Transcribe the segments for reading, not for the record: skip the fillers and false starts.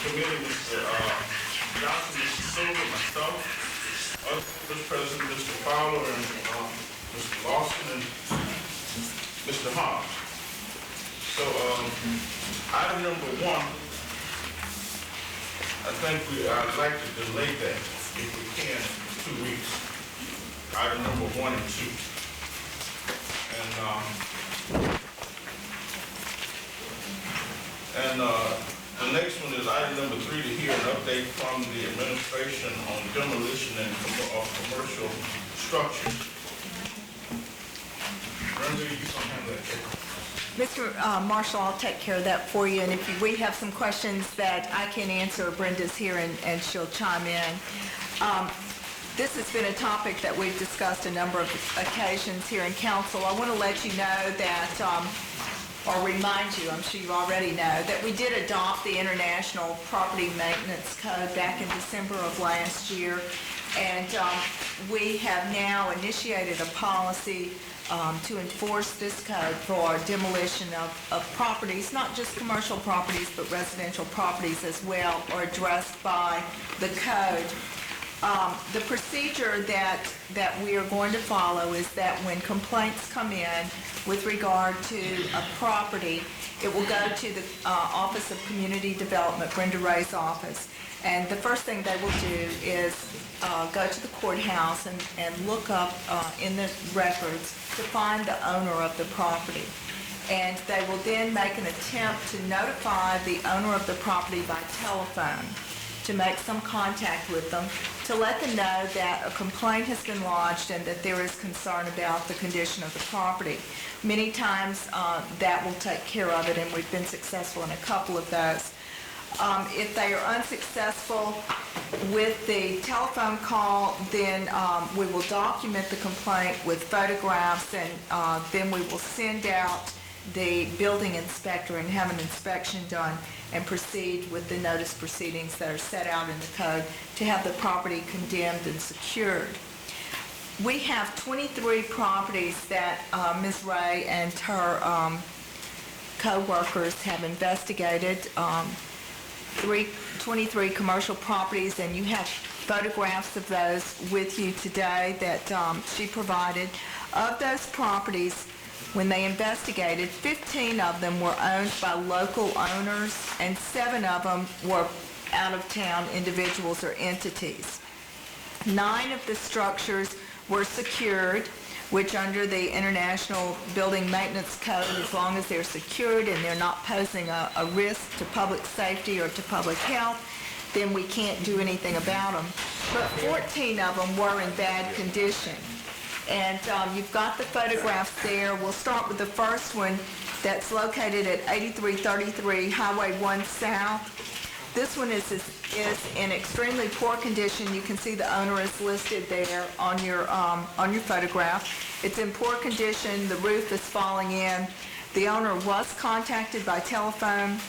committee, Mr. Johnson, Mr. Silver, myself, Vice President, Mr. Fowler, and Mr. Lawson, and Mr. Hodge. So, item number one, I'd like to delay that, if we can, 2 weeks. Item number 1 and 2. And the next one is item number 3, to hear an update from the administration on demolition of commercial structures. Brenda, you can handle that. Mr. Marshall, I'll take care of that for you, and if we have some questions that I can answer, Brenda's here and she'll chime in. This has been a topic that we've discussed a number of occasions here in council. I want to let you know that, or remind you, I'm sure you already know, that we did adopt the International Property Maintenance Code back in December of last year, and we have now initiated a policy to enforce this code for demolition of properties, not just commercial properties, but residential properties as well, are addressed by the code. The procedure that we are going to follow is that when complaints come in with regard to a property, it will go to the Office of Community Development, Brenda Ray's office, and the first thing they will do is go to the courthouse and look up in the records to find the owner of the property. And they will then make an attempt to notify the owner of the property by telephone, to make some contact with them, to let them know that a complaint has been lodged and that there is concern about the condition of the property. Many times that will take care of it, and we've been successful in a couple of those. If they are unsuccessful with the telephone call, then we will document the complaint with photographs, and then we will send out the building inspector and have an inspection done and proceed with the notice proceedings that are set out in the code to have the property condemned and secured. We have 23 properties that Ms. Ray and her co-workers have investigated. 23 commercial properties, and you have photographs of those with you today that she provided. Of those properties, when they investigated, 15 of them were owned by local owners, and 7 of them were out-of-town individuals or entities. 9 of the structures were secured, which under the International Building Maintenance Code, as long as they're secured and they're not posing a risk to public safety or to public health, then we can't do anything about them. But 14 of them were in bad condition. And you've got the photographs there. We'll start with the first one that's located at 8333 Highway 1 South. This one is in extremely poor condition. You can see the owner is listed there on your photograph. It's in poor condition. The roof is falling in. The owner was contacted by telephone,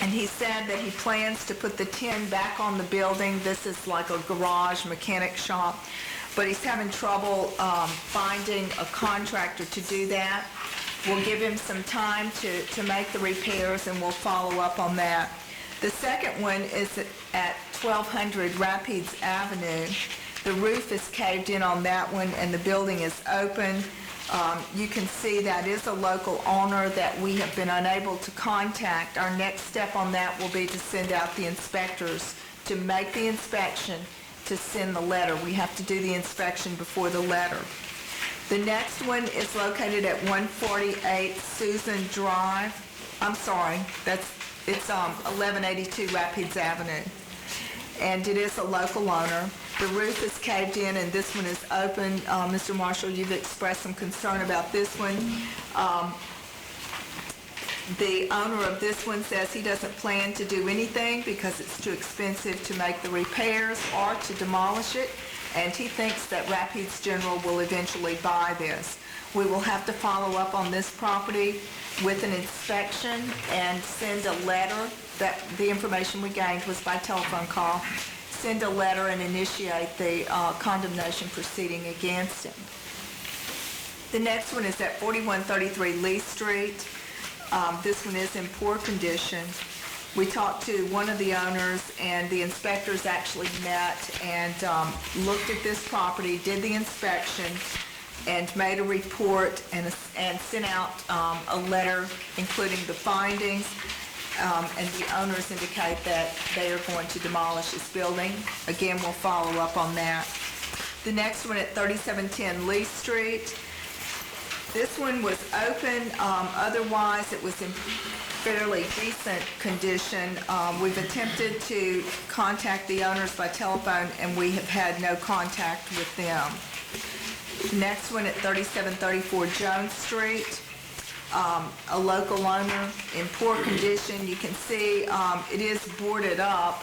and he said that he plans to put the tin back on the building. This is like a garage mechanic shop, but he's having trouble finding a contractor to do that. We'll give him some time to make the repairs, and we'll follow up on that. The second one is at 1200 Rapides Avenue. The roof is caved in on that one, and the building is open. You can see that is a local owner that we have been unable to contact. Our next step on that will be to send out the inspectors to make the inspection, to send the letter. We have to do the inspection before the letter. The next one is located at 148 Susan Drive. I'm sorry, it's 1182 Rapides Avenue, and it is a local owner. The roof is caved in, and this one is open. Mr. Marshall, you've expressed some concern about this one. The owner of this one says he doesn't plan to do anything because it's too expensive to make the repairs or to demolish it, and he thinks that Rapides General will eventually buy this. We will have to follow up on this property with an inspection and send a letter. That the information we gained was by telephone call. Send a letter and initiate the condemnation proceeding against him. The next one is at 4133 Lee Street. This one is in poor condition. We talked to one of the owners, and the inspectors actually met and looked at this property, did the inspection, and made a report and sent out a letter including the findings, and the owners indicate that they are going to demolish this building. Again, we'll follow up on that. The next one at 3710 Lee Street. This one was open, otherwise it was in fairly decent condition. We've attempted to contact the owners by telephone, and we have had no contact with them. Next one at 3734 Jones Street, a local owner in poor condition. You can see it is boarded up,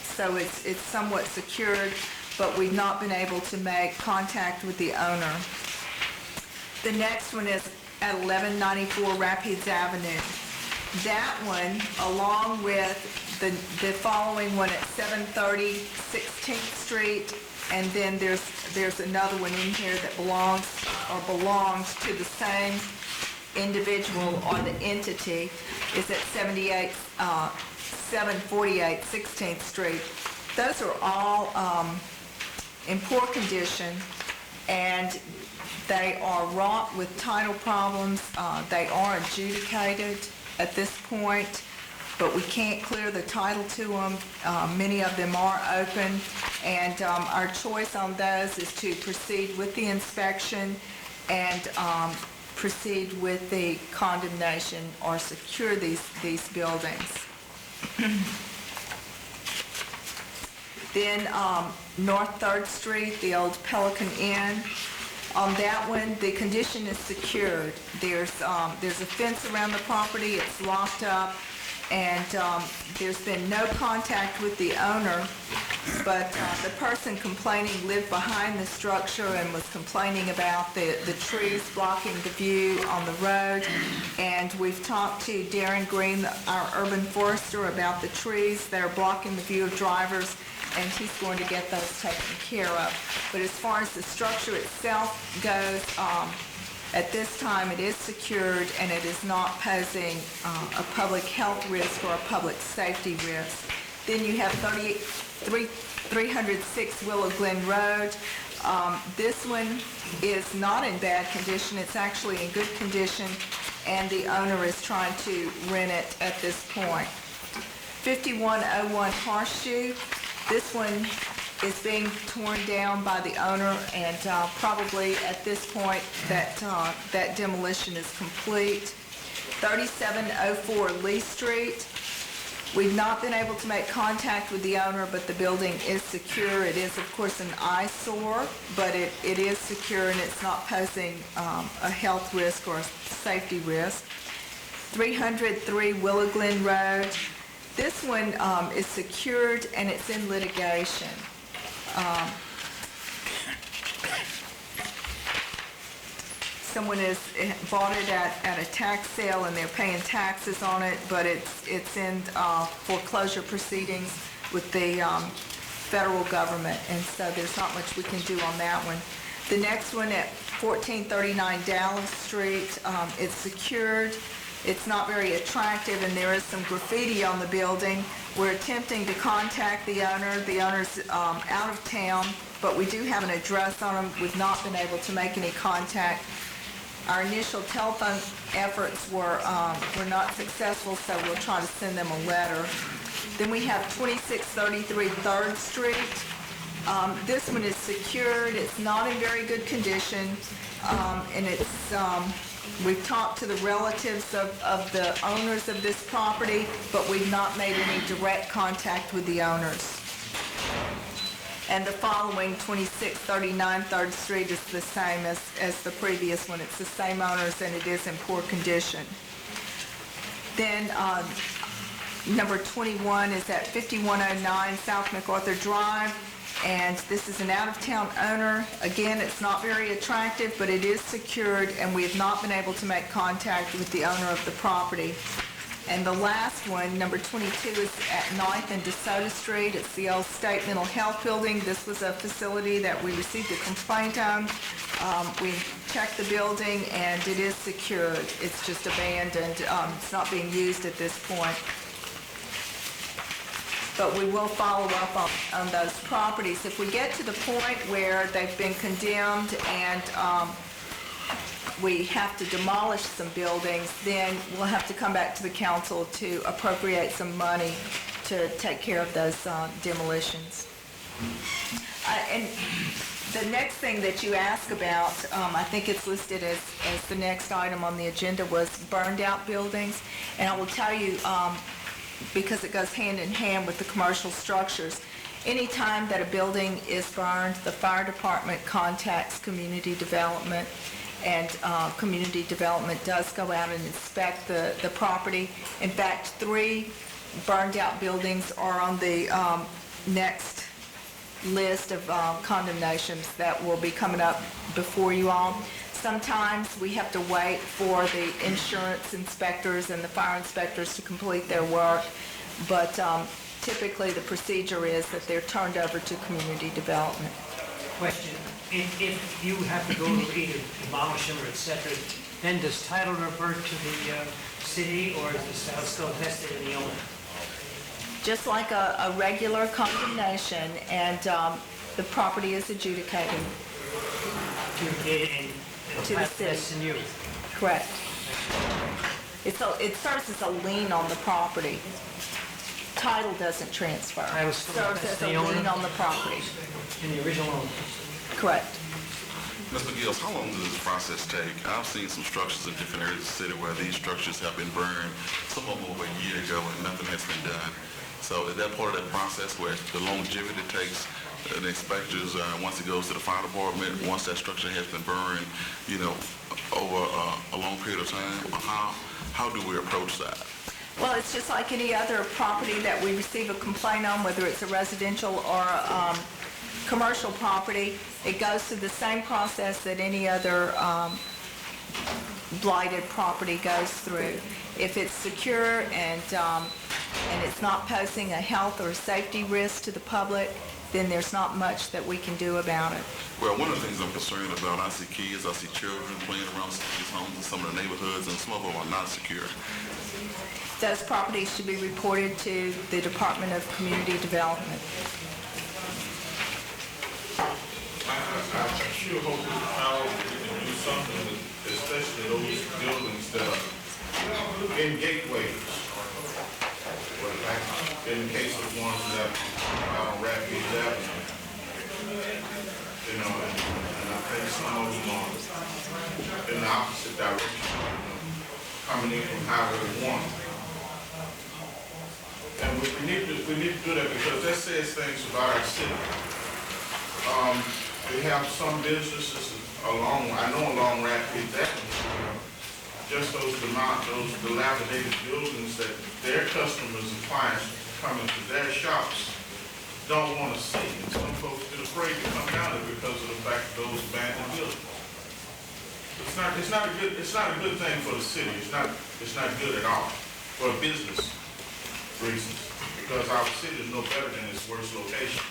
so it's somewhat secured, but we've not been able to make contact with the owner. The next one is at 1194 Rapides Avenue. That one, along with the following one at 730 16th Street, and then there's another one in here that belongs to the same individual or the entity, is at 748 16th Street. Those are all in poor condition, and they are wrought with title problems. They are adjudicated at this point, but we can't clear the title to them. Many of them are open, and our choice on those is to proceed with the inspection and proceed with the condemnation or secure these buildings. Then North 3rd Street, the old Pelican Inn. On that one, the condition is secured. There's a fence around the property, it's locked up, and there's been no contact with the owner, but the person complaining lived behind the structure and was complaining about the trees blocking the view on the road. And we've talked to Darren Green, our urban forester, about the trees that are blocking the view of drivers, and he's going to get those taken care of. But as far as the structure itself goes, at this time it is secured, and it is not posing a public health risk or a public safety risk. Then you have 306 Willow Glen Road. This one is not in bad condition. It's actually in good condition, and the owner is trying to rent it at this point. 5101 Horseshoe. This one is being torn down by the owner, and probably at this point that demolition is complete. 3704 Lee Street. We've not been able to make contact with the owner, but the building is secure. It is, of course, an eyesore, but it is secure, and it's not posing a health risk or a safety risk. 303 Willow Glen Road. This one is secured, and it's in litigation. Someone has bought it at a tax sale, and they're paying taxes on it, but it's in foreclosure proceedings with the federal government, and so there's not much we can do on that one. The next one at 1439 Dallas Street, it's secured. It's not very attractive, and there is some graffiti on the building. We're attempting to contact the owner. The owner's out of town, but we do have an address on him. We've not been able to make any contact. Our initial telephone efforts were not successful, so we'll try to send them a letter. Then we have 2633 3rd Street. This one is secured. It's not in very good condition, and it's we've talked to the relatives of the owners of this property, but we've not made any direct contact with the owners. And the following, 2639 3rd Street, is the same as the previous one. It's the same owners, and it is in poor condition. Then number 21 is at 5109 South MacArthur Drive. And this is an out-of-town owner. Again, it's not very attractive, but it is secured, and we have not been able to make contact with the owner of the property. And the last one, number 22, is at 9th and DeSoto Street. It's the old State Mental Health Building. This was a facility that we received a complaint on. We checked the building, and it is secured. It's just abandoned. It's not being used at this point. but we will follow up on those properties. If we get to the point where they've been condemned and we have to demolish some buildings, then we'll have to come back to the council to appropriate some money to take care of those demolitions. And the next thing that you asked about, I think it's listed as the next item on the agenda, was burned out buildings. And I will tell you, because it goes hand in hand with the commercial structures, anytime that a building is burned, the fire department contacts community development, and community development does go out and inspect the property. In fact, 3 burned out buildings are on the next list of condemnations that will be coming up before you all. Sometimes we have to wait for the insurance inspectors and the fire inspectors to complete their work, but typically the procedure is that they're turned over to community development. Question, if you have to go to either demolish them or et cetera, then does title revert to the city, or is this house still vested in the owner? Just like a regular condemnation, and the property is adjudicated. Adjudicated and To the title city. vests in you? Correct. It serves as a lien on the property. Title doesn't transfer. Title still Serves vests as in a the owner? lien on the property. In the original owner? Correct. Mr. Gills, how long does this process take? I've seen some structures in different areas of the city where these structures have been burned, some of them over a year ago, and nothing has been done. So is that part of that process where the longevity takes the inspectors, once it goes to the fire department, once that structure has been burned, over a long period of time? How do we approach that? Well, it's just like any other property that we receive a complaint on, whether it's a residential or a commercial property. It goes through the same process that any other blighted property goes through. If it's secure and it's not posing a health or safety risk to the public, then there's not much that we can do about it. Well, one of the things I'm concerned about, I see kids, I see children playing around these homes in some of the neighborhoods, and some of them are not secure. Those properties should be reported to the Department of Community Development. I sure hope that the power can do something with, especially those buildings that are in gateways. Or like in the case of ones that are on Rapid Avenue. And I think some of them are in the opposite direction, coming in from Highway 1. And we need to do that because that says things about our city. We have some businesses along Rapids Avenue, just those dilapidated buildings that their customers and clients coming to their shops don't want to see. And some folks get afraid to come down there because of the fact that those abandoned buildings. It's not a good thing for the city. It's not good at all for business reasons, because our city is no better than its worst locations.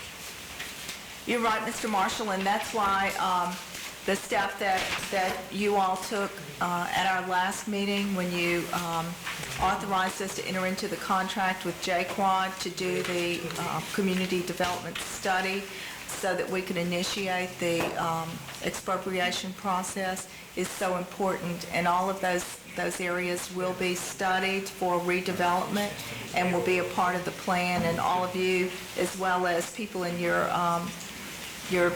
You're right, Mr. Marshall, and that's why the step that you all took at our last meeting when you authorized us to enter into the contract with JQuad to do the community development study so that we could initiate the expropriation process is so important, and all of those areas will be studied for redevelopment and will be a part of the plan, and all of you, as well as people in your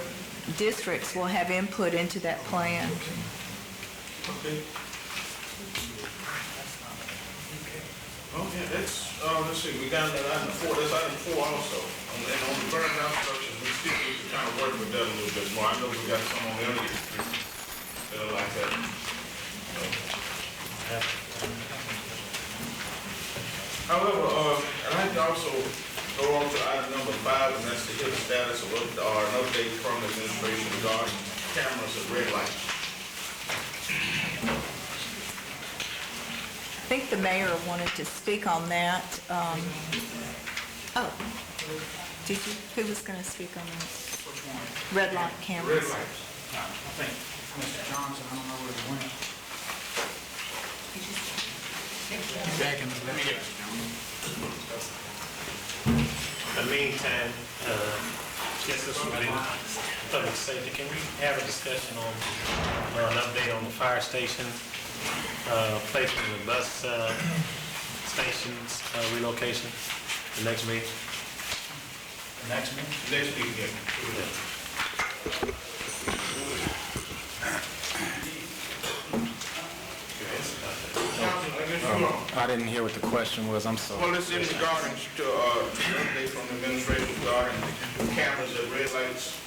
districts, will have input into that plan. Okay. Oh, yeah, that's, let's see, we got item 4, that's item 4 also. And on the burned down structures, we still need to kind of work with that a little bit more. I know we got some on the other districts that are like that. However, I'd like to also go on to item number 5, and that's to hear the status of an update from the administration regarding cameras at red lights. I think the mayor wanted to speak on that. Oh, did you? Who was going to speak on that? Which one? Red light cameras. Red lights. I think Mr. Johnson, I don't know where he went. Back in the, let me get it, Mr. Johnson. the meantime, just this will be public safety, can we have a discussion on, an update on the fire station, placement of the bus, stations, relocation, the next meeting? Next meeting? Next week, yeah. Council, I guess you're on. I didn't hear what the question was, I'm sorry. Well, it's in regarding to, update from the administration regarding cameras at red lights.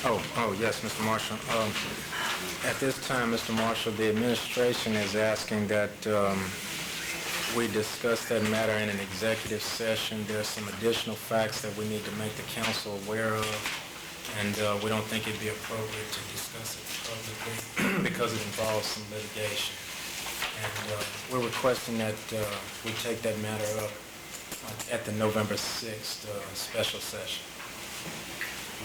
Oh, yes, Mr. Marshall. At this time, Mr. Marshall, the administration is asking that we discuss that matter in an executive session. There's some additional facts that we need to make the council aware of, and we don't think it'd be appropriate to discuss it publicly because it involves some litigation. And we're requesting that we take that matter up at the November 6th special session.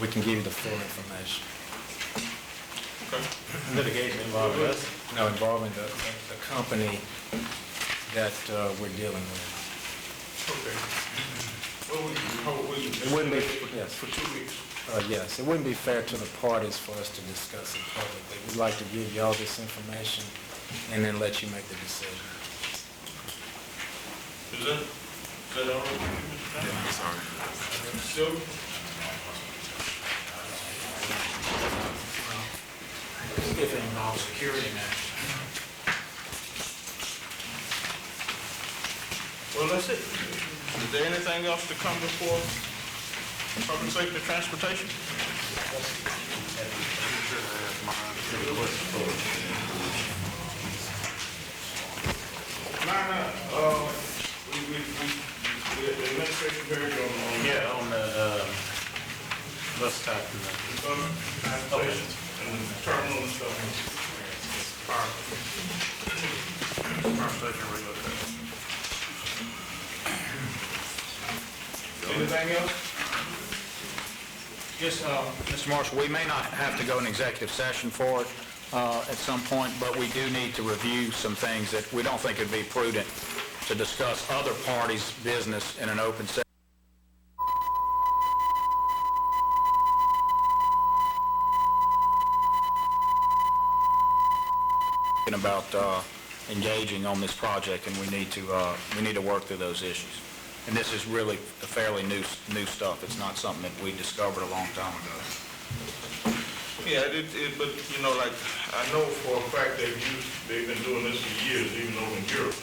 We can give you the full information. Litigation involving us? No, involving the company that we're dealing with. Okay. Well, It wouldn't be, yes. for 2 weeks. Yes, it wouldn't be fair to the parties for us to discuss it publicly. We'd like to give you all this information and then let you make the decision. Is that all right with you, Mr. Johnson? Yeah, sorry. Sylvia? If it involves security matters. Well, that's it. Is there anything else to come before public safety and transportation? The administration heard you on Yeah, on the, bus stop and the transportation and terminal and stuff. Fire station relocation. Anything else? Yes, Mr. Marshall, we may not have to go in executive session for it at some point, but we do need to review some things that we don't think it'd be prudent to discuss other parties' business in an open session. About engaging on this project, and we need to work through those issues. And this is really a fairly new stuff. It's not something that we discovered a long time ago. Yeah, but you know, like, I know for a fact they've been doing this for years, even over in Europe.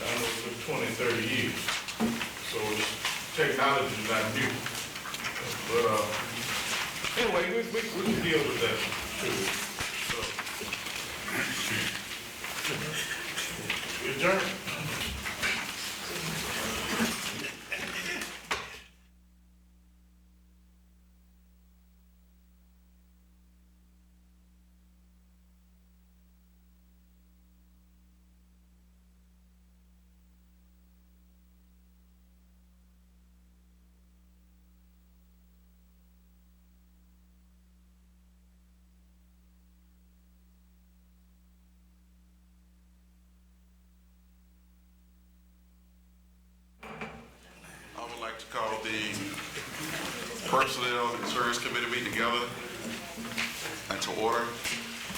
I know for 20, 30 years. So technology is not new. But, anyway, we can deal with that too. So, adjourn. To call the Personnel and Service Committee meeting together and to order.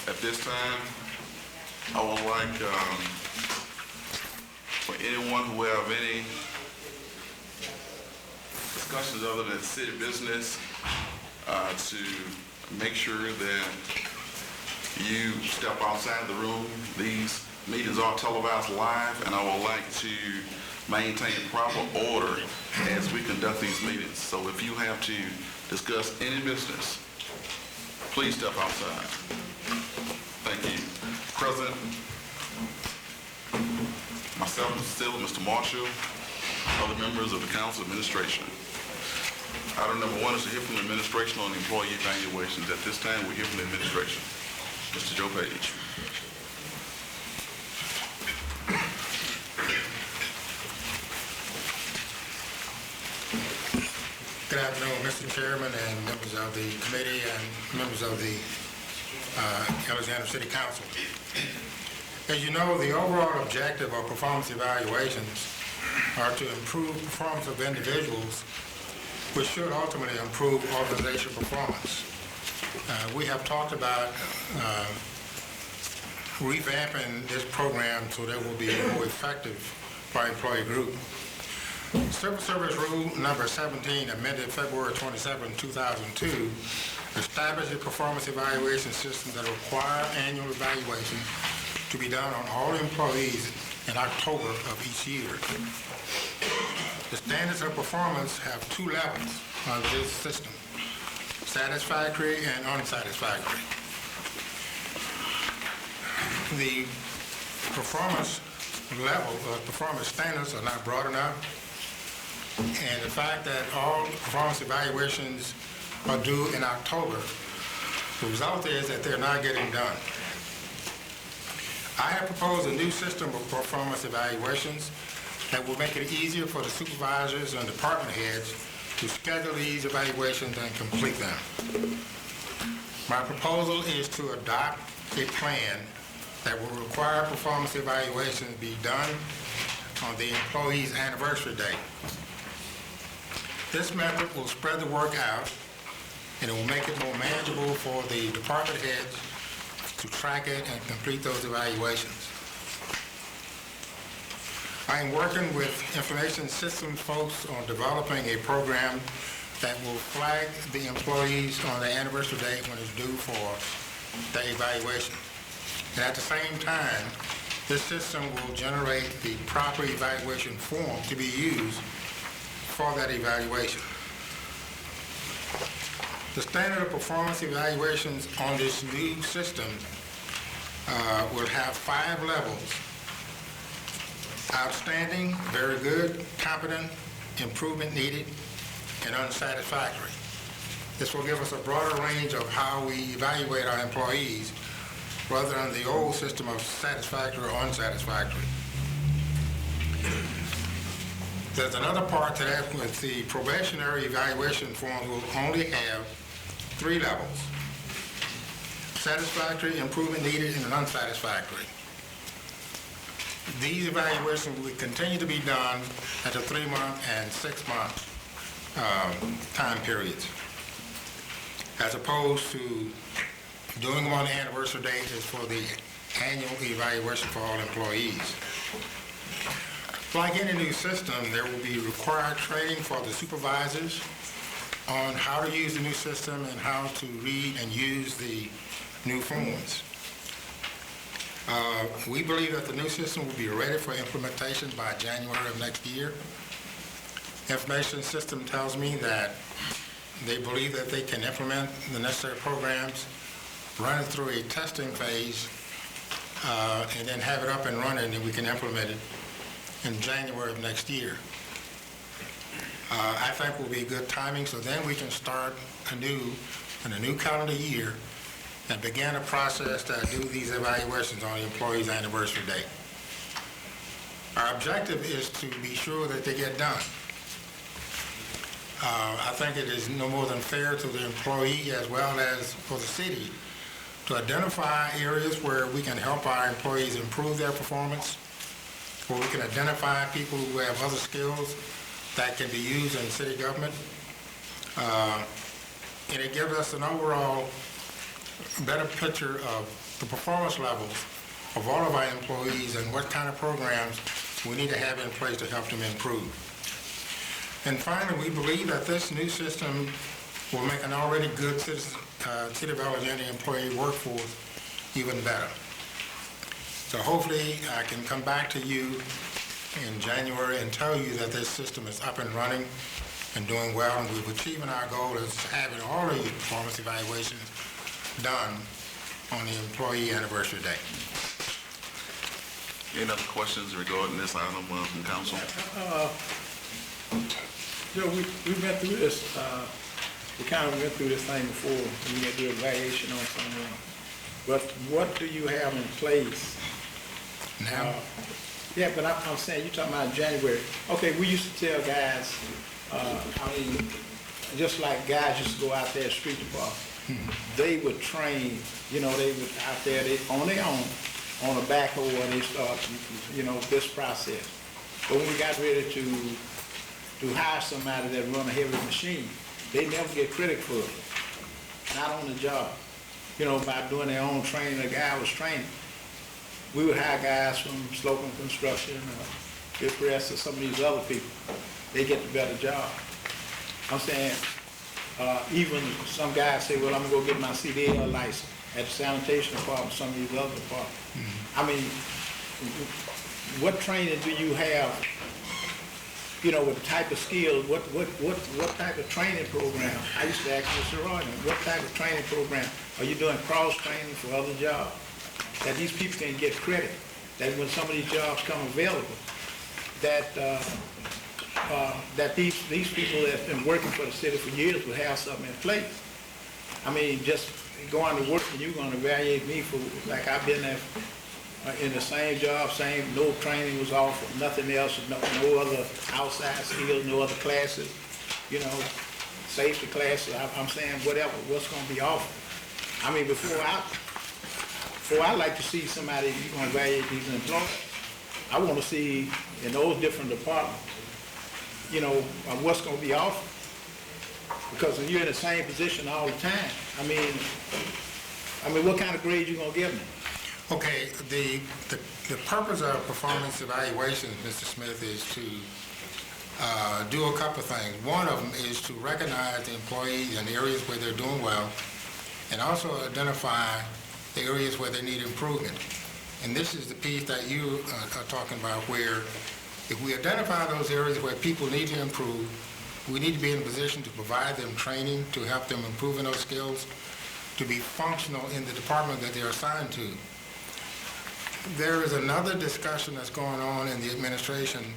At this time, I would like for anyone who have any discussions other than city business to make sure that you step outside the room. These meetings are televised live, and I would like to maintain proper order as we conduct these meetings. So if you have to discuss any business, please step outside. Thank you. President, myself, Mr. Steele, Mr. Marshall, other members of the council administration. Item number 1 is to hear from the administration on employee evaluations. At this time, we hear from the administration. Mr. Joe Page. Good afternoon, Mr. Chairman and members of the committee and members of the Alexandria City Council. As you know, the overall objective of performance evaluations are to improve performance of individuals, which should ultimately improve organizational performance. We have talked about revamping this program so that it will be more effective for our employee group. Civil Service Rule number 17, amended February 27, 2002, established a performance evaluation system that require annual evaluation to be done on all employees in October of each year. The standards of performance have two levels on this system: satisfactory and unsatisfactory. The performance level or performance standards are not broad enough, and the fact that all performance evaluations are due in October, the result is that they're not getting done. I have proposed a new system of performance evaluations that will make it easier for the supervisors and department heads to schedule these evaluations and complete them. My proposal is to adopt a plan that will require performance evaluations be done on the employee's anniversary date. This method will spread the work out, and it will make it more manageable for the department heads to track it and complete those evaluations. I am working with information systems folks on developing a program that will flag the employees on the anniversary date when it's due for the evaluation. And at the same time, this system will generate the proper evaluation form to be used for that evaluation. The standard of performance evaluations on this new system will have 5 levels: outstanding, very good, competent, improvement needed, and unsatisfactory. This will give us a broader range of how we evaluate our employees rather than the old system of satisfactory or unsatisfactory. There's another part to that with the probationary evaluation forms will only have 3 levels: satisfactory, improvement needed, and unsatisfactory. These evaluations will continue to be done at the 3-month and 6-month time periods, as opposed to doing them on the anniversary date is for the annual evaluation for all employees. Like any new system, there will be required training for the supervisors on how to use the new system and how to read and use the new forms. We believe that the new system will be ready for implementation by January of next year. Information system tells me that they believe that they can implement the necessary programs, run it through a testing phase, and then have it up and running, and we can implement it in January of next year. I think will be good timing, so then we can start in a new calendar year and begin a process to do these evaluations on the employee's anniversary date. Our objective is to be sure that they get done. I think it is no more than fair to the employee as well as for the city to identify areas where we can help our employees improve their performance, where we can identify people who have other skills that can be used in city government. And it gives us an overall better picture of the performance levels of all of our employees and what kind of programs we need to have in place to help them improve. And finally, we believe that this new system will make an already good City of Alexandria employee workforce even better. So hopefully I can come back to you in January and tell you that this system is up and running and doing well, and we've achieved our goal of having all of these performance evaluations done on the employee anniversary day. Any other questions regarding this item from council? Joe, we went through this, we kind of went through this thing before, we had to do a evaluation on someone. But what do you have in place Now, yeah, but I'm saying, you're talking about January. Okay, we used to tell guys, just like guys used to go out there street to bar, they would train, they would out there, on their own, on a backhoe, and they start, this process. But when we got ready to hire somebody that run a heavy machine, they never get credit for it, not on the job. You know, by doing their own training, the guy was training. We would hire guys from Slocum Construction, Hillcrest, or some of these other people. They get the better job. I'm saying, even some guys say, well, I'm gonna go get my CDL license at the sanitation department, some of these other departments. I mean, what training do you have, you know, with the type of skills, what type of training program? I used to ask Mr. Roy, what type of training program? Are you doing cross-training for other jobs? That these people can get credit, that when some of these jobs come available, that that these people that's been working for the city for years will have something in place. I mean, just going to work and you're going to evaluate me for, like I've been there in the same job, no training was offered, nothing else, no other outside skills, no other classes, you know, safety classes. I'm saying whatever, what's going to be offered. I mean, before I like to see somebody, you're going to evaluate these employees, I want to see in those different departments, you know, what's going to be offered. Because if you're in the same position all the time, I mean, what kind of grade you going to give me? Okay, the purpose of performance evaluation, Mr. Smith, is to do a couple of things. One of them is to recognize the employees in areas where they're doing well, and also identify the areas where they need improvement. And this is the piece that you are talking about, where if we identify those areas where people need to improve, we need to be in a position to provide them training to help them improve in those skills, to be functional in the department that they're assigned to. There is another discussion that's going on in the administration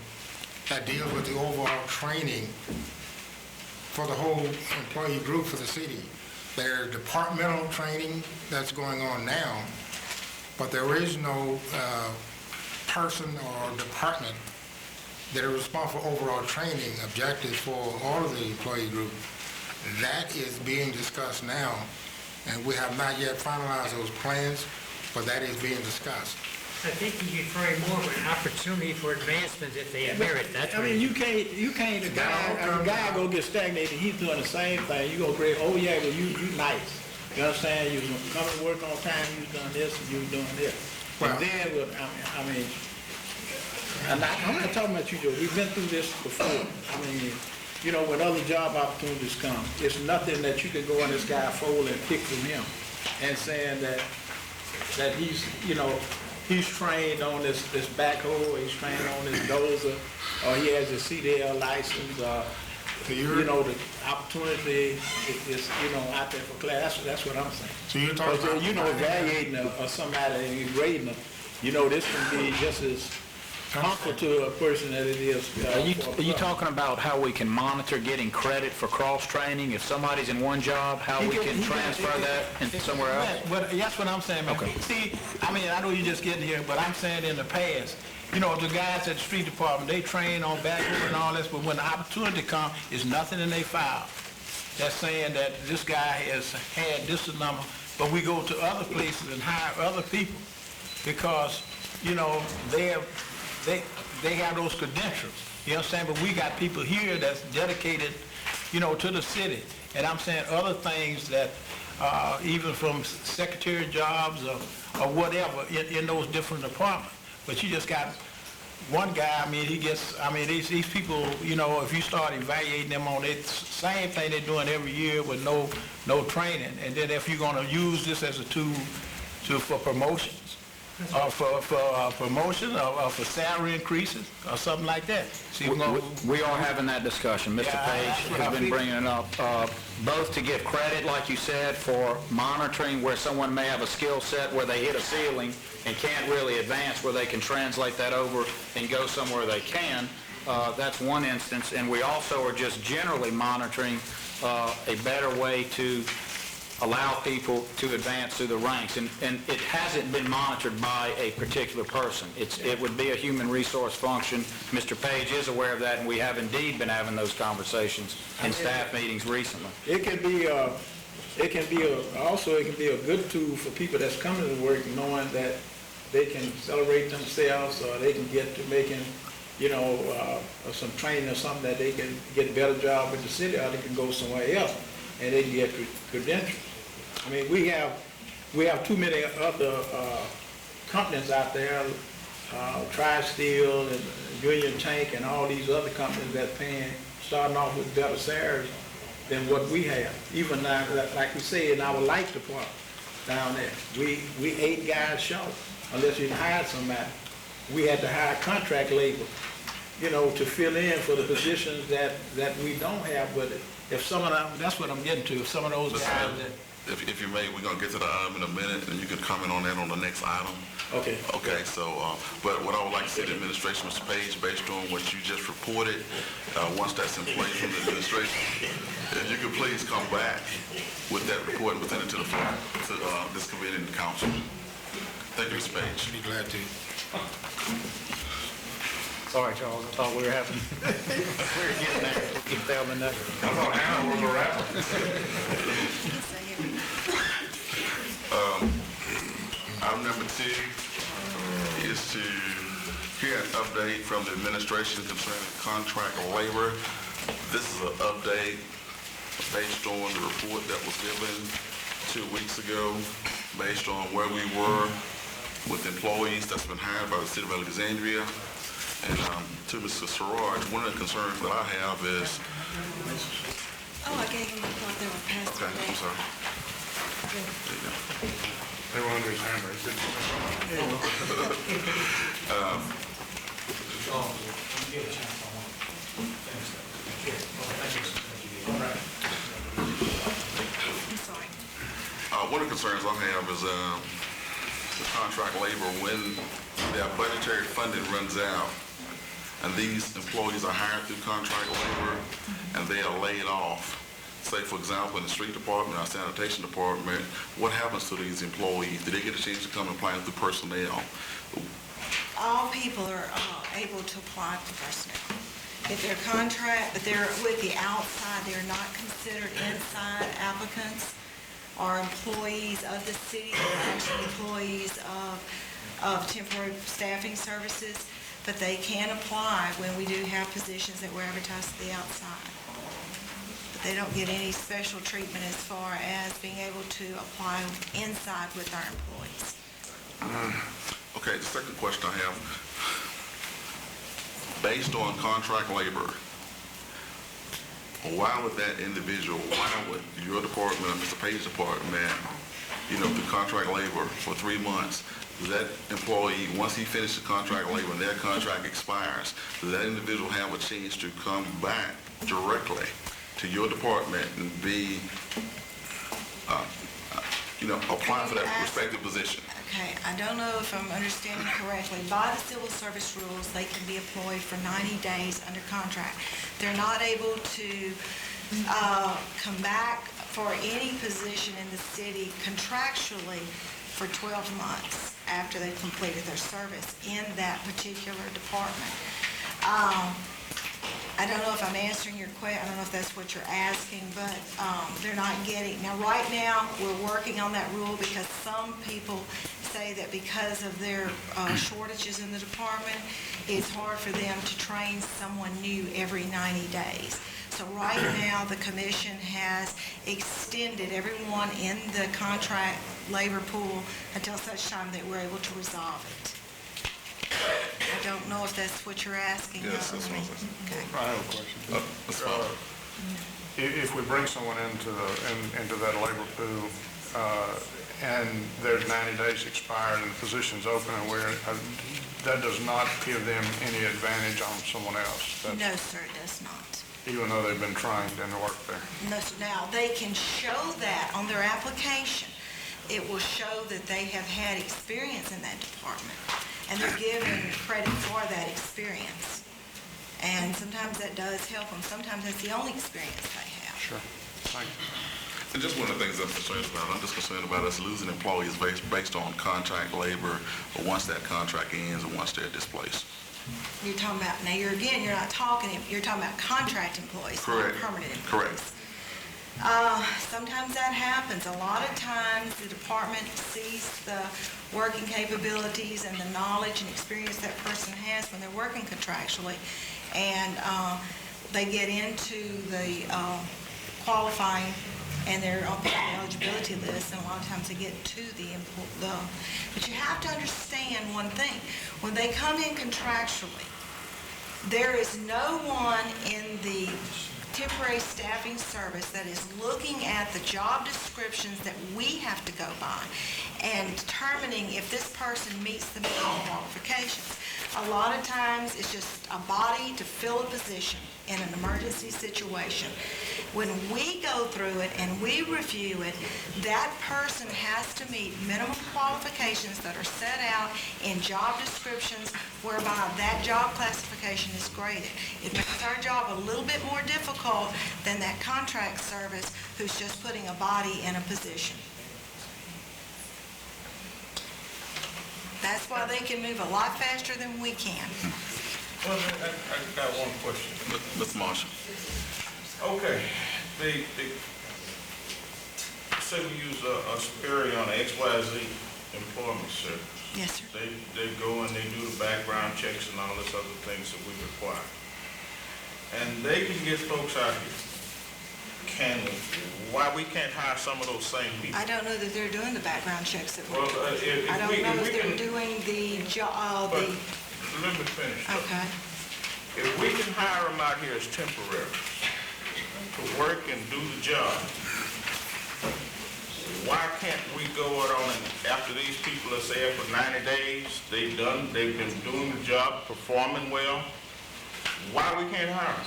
that deals with the overall training for the whole employee group for the city. There's departmental training that's going on now, but there is no person or department that are responsible for overall training objectives for all of the employee group. That is being discussed now, and we have not yet finalized those plans, but that is being discussed. I think he's referring more of an opportunity for advancement if they merit. That's I mean, you can't, the guy go get stagnated, he's doing the same thing, you go grade, oh yeah, well, you nice. You understand, you was coming to work on time, you was doing this, and you was doing this. Well, And then, I mean, and I'm not talking about you, Joe, we've been through this before. I mean, you know, when other job opportunities come, it's nothing that you can go in this guy's folder and pick from him and saying that he's, you know, he's trained on this backhoe, he's trained on this dozer, or he has a CDL license, you know, the opportunity is, you know, out there for class. That's what I'm saying. So you're talking about, you know, evaluating somebody and grading them, you know, this can be just as harmful to a person that it is. Are you talking about how we can monitor getting credit for cross-training? If somebody's in one job, how we can transfer that into somewhere else? But that's what I'm saying, man. Okay. See, I mean, I know you're just getting here, but I'm saying in the past, you know, the guys at the street department, they train on backwood and all this, but when the opportunity comes, there's nothing in their file that's saying that this guy has had this number, but we go to other places and hire other people because, you know, they have those credentials, you know what I'm saying? But we got people here that's dedicated, you know, to the city. And I'm saying other things that, even from secretary jobs or whatever in those different departments. But you just got one guy, I mean, these people, you know, if you start evaluating them on the same thing they're doing every year with no training. And then if you're gonna use this as a tool for promotions, or for promotion, or for salary increases, or something like that. See, We are having that discussion. Mr. Yeah, Page that's what has I been feel. bringing it up, both to give credit, like you said, for monitoring where someone may have a skill set where they hit a ceiling and can't really advance, where they can translate that over and go somewhere they can. That's one instance. And we also are just generally monitoring a better way to allow people to advance through the ranks. And it hasn't been monitored by a particular person. It would be a human resource function. Mr. Page is aware of that, and we have indeed been having those conversations in staff meetings recently. It can be also a good tool for people that's coming to work knowing that they can celebrate themselves or they can get to making or some training or something that they can get a better job in the city, or they can go somewhere else and they can get credentials. I mean, we have too many other companies out there, Tri-Steel and Union Tank and all these other companies that starting off with better salaries than what we have. Even now, like we say in our light department down there, we 8 guys short unless you hire somebody. We had to hire contract labor, to fill in for the positions that we don't have. But if some of them, that's what I'm getting to, if some of those guys that... If you may, we're gonna get to the item in a minute, and you can comment on that on the next item. Okay. Okay, so, but what I would like to say to the administration, Mr. Page, based on what you just reported, once that's in place from the administration, if you could please come back with that report and present it to the floor, to this committee and the council. Thank you, Mr. Page. Be glad to. Sorry, Charles, I thought we were having, we were getting there. Keep telling that. I thought Hannah was a rapper. Item number 2 is to hear an update from the administration concerning contract labor. This is an update based on the report that was given 2 weeks ago, based on where we were with employees that's been hired by the city of Alexandria. And to Mr. Siraj, one of the concerns that I have is... Oh, I gave them, I thought they were passed. Okay, I'm sorry. There you go. They were under his hammer. I'm sorry. One of the concerns I have is the contract labor when their budgetary funding runs out and these employees are hired through contract labor and they are laid off. Say, for example, in the street department or sanitation department, what happens to these employees? Do they get a chance to come and apply through personnel? All people are able to apply for personnel. If they're but they're with the outside, they're not considered inside applicants or employees of the city. They're actually employees of temporary staffing services, but they can apply when we do have positions that we're advertised to the outside. They don't get any special treatment as far as being able to apply inside with our employees. Okay, the second question I have, based on contract labor, why would that individual, why would your department or Mr. Page's department, through contract labor for 3 months, does that employee, once he finishes contract labor and their contract expires, does that individual have a chance to come back directly to your department and be, apply for that respective position? Okay, I don't know if I'm understanding correctly. By the civil service rules, they can be employed for 90 days under contract. They're not able to come back for any position in the city contractually for 12 months after they've completed their service in that particular department. I don't know if I'm answering your question. I don't know if that's what you're asking, but they're not getting. Now, right now, we're working on that rule because some people say that because of their shortages in the department, it's hard for them to train someone new every 90 days. So right now, the commission has extended everyone in the contract labor pool until such time that we're able to resolve it. I don't know if that's what you're asking. Yes, that's what I'm asking. Okay. I have a question. That's fine. If we bring someone into that labor pool, and there's 90 days expired and the position's open, and that does not give them any advantage on someone else? No, sir, it does not. Even though they've been trained and work there? No, sir. Now, they can show that on their application. It will show that they have had experience in that department, and they're given credit for that experience. And sometimes that does help them. Sometimes that's the only experience they have. Sure. Thank you. And just one of the things I'm concerned about, I'm just concerned about us losing employees based on contract labor once that contract ends and once they're displaced. You're talking about, now you're not talking, you're talking about contract employees, Correct. not permanent employees. Correct. Sometimes that happens. A lot of times the department sees the working capabilities and the knowledge and experience that person has. has when they're working contractually, and they get into the qualifying, and they're on the eligibility list, and a lot of times they get to but you have to understand one thing. When they come in contractually, there is no one in the temporary staffing service that is looking at the job descriptions that we have to go by and determining if this person meets the minimum qualifications. A lot of times, it's just a body to fill a position in an emergency situation. When we go through it and we review it, that person has to meet minimum qualifications that are set out in job descriptions whereby that job classification is graded. It makes our job a little bit more difficult than that contract service who's just putting a body in a position. That's why they can move a lot faster than we can. Well, I got one question. Mr. Marshall. Okay, say we use a superior on XYZ employment service. Yes, sir. They go and they do the background checks and all this other things that we require. And they can get folks out here. Why we can't hire some of those same people? I don't know that they're doing the background checks that we're Well, doing. I don't know if they're doing the job, But let me finish. okay. If we can hire them out here as temporary to work and do the job, why can't we go on and after these people are there for 90 days, they've been doing the job, performing well, why we can't hire them?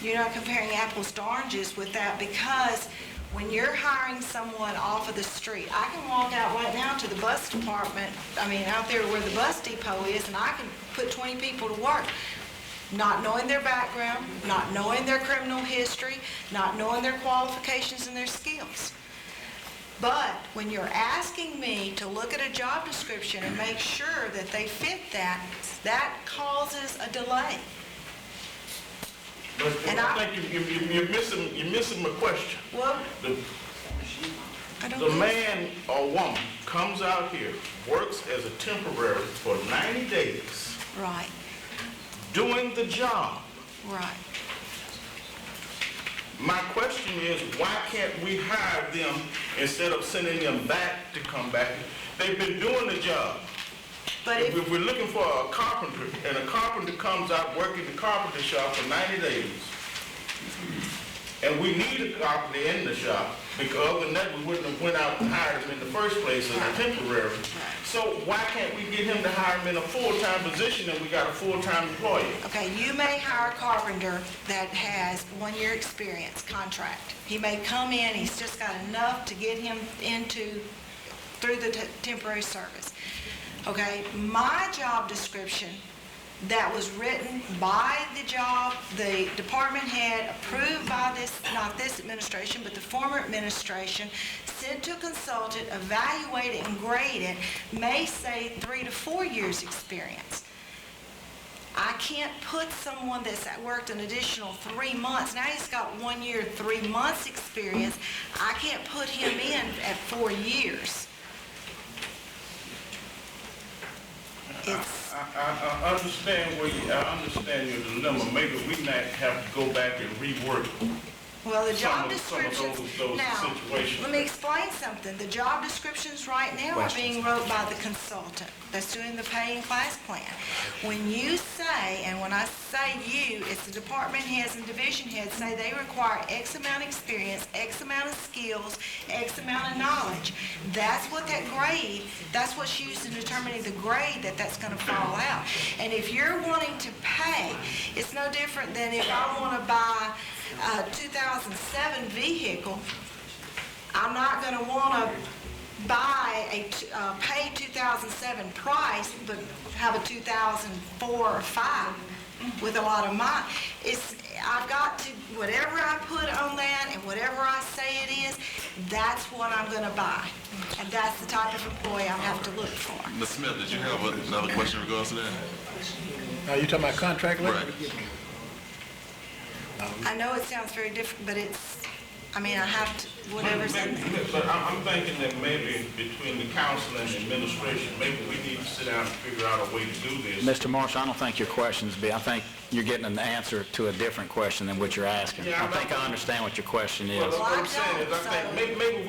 You're not comparing apples to oranges with that, because when you're hiring someone off of the street, I can walk out right now to the bus department, out there where the bus depot is, and I can put 20 people to work, not knowing their background, not knowing their criminal history, not knowing their qualifications and their skills. But when you're asking me to look at a job description and make sure that they fit that causes a delay. But I think you're missing my question. Well, The man or woman comes out here, works as a temporary for 90 days, right, doing the job. right. My question is, why can't we hire them instead of sending them back to come back? They've been doing the job. But If we're looking for a carpenter, and a carpenter comes out working the carpenter shop for 90 days, and we need a carpenter in the shop, because other than that, we wouldn't have went out and hired him in the first place as a temporary. So why can't we get him to hire him in a full-time position and we got a full-time employee? Okay, you may hire a carpenter that has 1 year experience, contract. He may come in, he's just got enough to get him through the temporary service. Okay, my job description that was written by the department head, approved by not this administration, but the former administration, sent to a consultant, evaluated and graded, may say 3 to 4 years experience. I can't put someone that's worked an additional 3 months, now he's got 1 year, 3 months experience, I can't put him in at 4 years. I understand I understand your dilemma. Maybe we might have to go back and rework Well, the job some descriptions, of those now, situations. let me explain something. The job descriptions right now are being wrote by the consultant that's doing the pay and class plan. When you say, and when I say you, it's the department heads and division heads say they require X amount of experience, X amount of skills, X amount of knowledge. That's what that grade, that's what's used in determining the grade that's going to fall out. And if you're wanting to pay, it's no different than if I want to buy a 2007 vehicle, I'm not going to want to buy pay 2007 price, but have a 2004 or 5 with a lot of money. I've got to, whatever I put on that and whatever I say it is, that's what I'm going to buy. And that's the type of employee I have to look for. Ms. Smith, did you have another question in regards to that? Are you talking about contract labor? Right. I know it sounds very different, but I mean, I have to, whatever's in there. But I'm thinking that maybe between the council and the administration, maybe we need to sit down and figure out a way to do this. Mr. Marshall, I don't think your question's I think you're getting an answer to a different question than what you're asking. Yeah, I think I understand what your question is. Well, what I'm saying is, I think maybe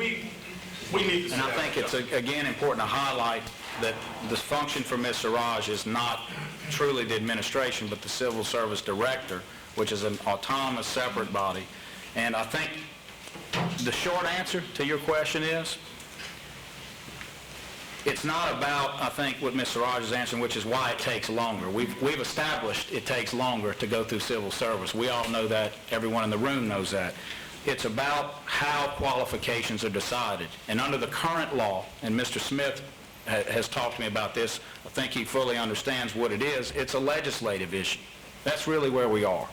we need to sit And down. I think it's, again, important to highlight that the function for Ms. Siraj is not truly the administration, but the Civil Service Director, which is an autonomous, separate body. And I think the short answer to your question is, it's not about, I think, what Ms. Siraj is answering, which is why it takes longer. We've established it takes longer to go through civil service. We all know that. Everyone in the room knows that. It's about how qualifications are decided. And under the current law, and Mr. Smith has talked to me about this, I think he fully understands what it is. It's a legislative issue. That's really where we are.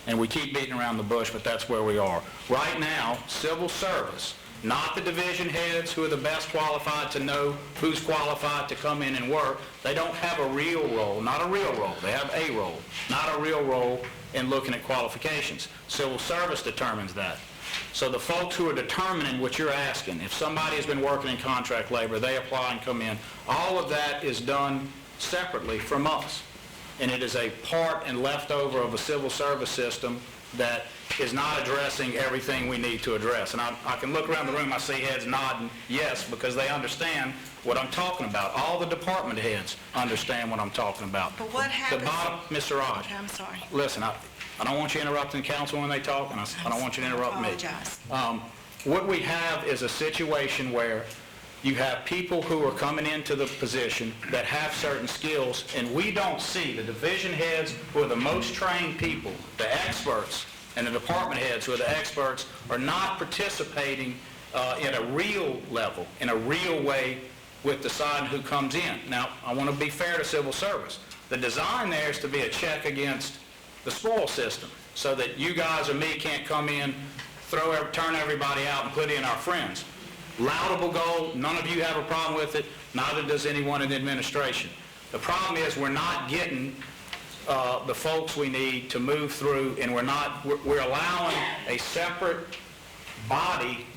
And we keep beating around the bush, but that's where we are. Right now, civil service, not the division heads who are the best qualified to know who's qualified to come in and work, they don't have a real role, not a real role. They have a role, not a real role in looking at qualifications. Civil service determines that. So the folks who are determining what you're asking, if somebody has been working in contract labor, they apply and come in, all of that is done separately from us. And it is a part and leftover of a civil service system that is not addressing everything we need to address. And I can look around the room, I see heads nodding yes, because they understand what I'm talking about. All the department heads understand what I'm talking about. But what happens? The bottom, Mr. Raj. Okay, I'm sorry. Listen, I don't want you interrupting council when they talk, and I don't want you to interrupt me. I apologize. What we have is a situation where you have people who are coming into the position that have certain skills, and we don't see the division heads who are the most trained people, the experts, and the department heads who are the experts are not participating in a real level, in a real way with deciding who comes in. Now, I want to be fair to civil service. The design there is to be a check against the spoil system so that you guys or me can't come in, turn everybody out and put in our friends. Laudable goal, none of you have a problem with it, neither does anyone in the administration. The problem is we're not getting the folks we need to move through, and we're allowing a separate body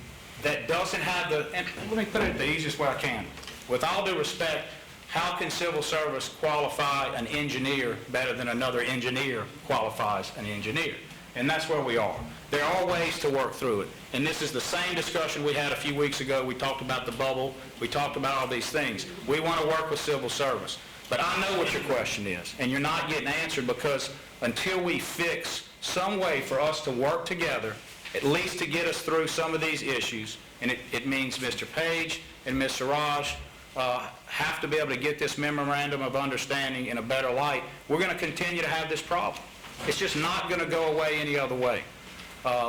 that doesn't have and let me put it the easiest way I can. With all due respect, how can civil service qualify an engineer better than another engineer qualifies an engineer? And that's where we are. There are ways to work through it. And this is the same discussion we had a few weeks ago. We talked about the bubble. We talked about all these things. We want to work with civil service. But I know what your question is, and you're not getting answered because until we fix some way for us to work together, at least to get us through some of these issues, and it means Mr. Page and Ms. Siraj have to be able to get this memorandum of understanding in a better light, we're going to continue to have this problem. It's just not going to go away any other way.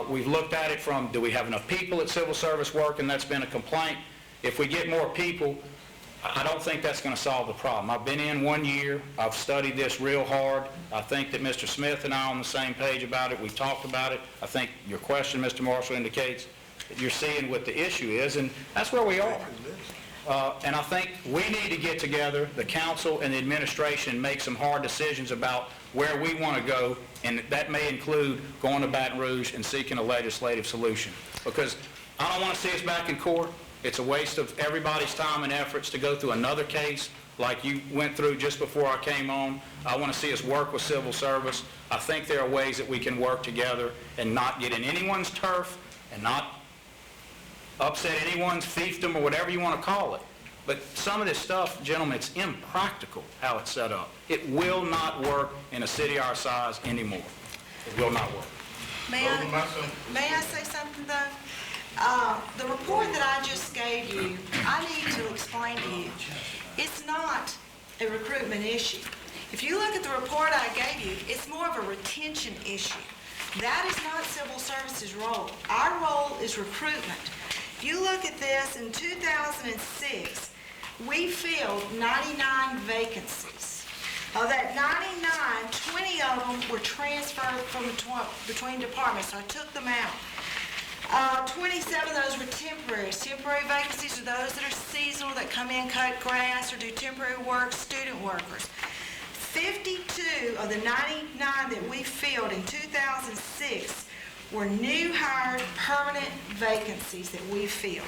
We've looked at it from, do we have enough people at civil service work, and that's been a complaint. If we get more people, I don't think that's going to solve the problem. I've been in 1 year. I've studied this real hard. I think that Mr. Smith and I are on the same page about it. We've talked about it. I think your question, Mr. Marshall, indicates that you're seeing what the issue is, and that's where we are. And I think we need to get together, the council and the administration, and make some hard decisions about where we want to go, and that may include going to Baton Rouge and seeking a legislative solution. Because I don't want to see us back in court. It's a waste of everybody's time and efforts to go through another case like you went through just before I came on. I want to see us work with civil service. I think there are ways that we can work together and not get in anyone's turf and not upset anyone's fiefdom or whatever you want to call it. But some of this stuff, gentlemen, it's impractical how it's set up. It will not work in a city our size anymore. It will not work. May I say something, though? The report that I just gave you, I need to explain to you, it's not a recruitment issue. If you look at the report I gave you, it's more of a retention issue. That is not civil services role. Our role is recruitment. If you look at this, in 2006, we filled 99 vacancies. Of that 99, 20 of them were transferred from between departments, so I took them out. 27 of those were temporary. Temporary vacancies are those that are seasonal, that come in, cut grass, or do temporary work, student workers. 52 of the 99 that we filled in 2006 were new hired permanent vacancies that we filled.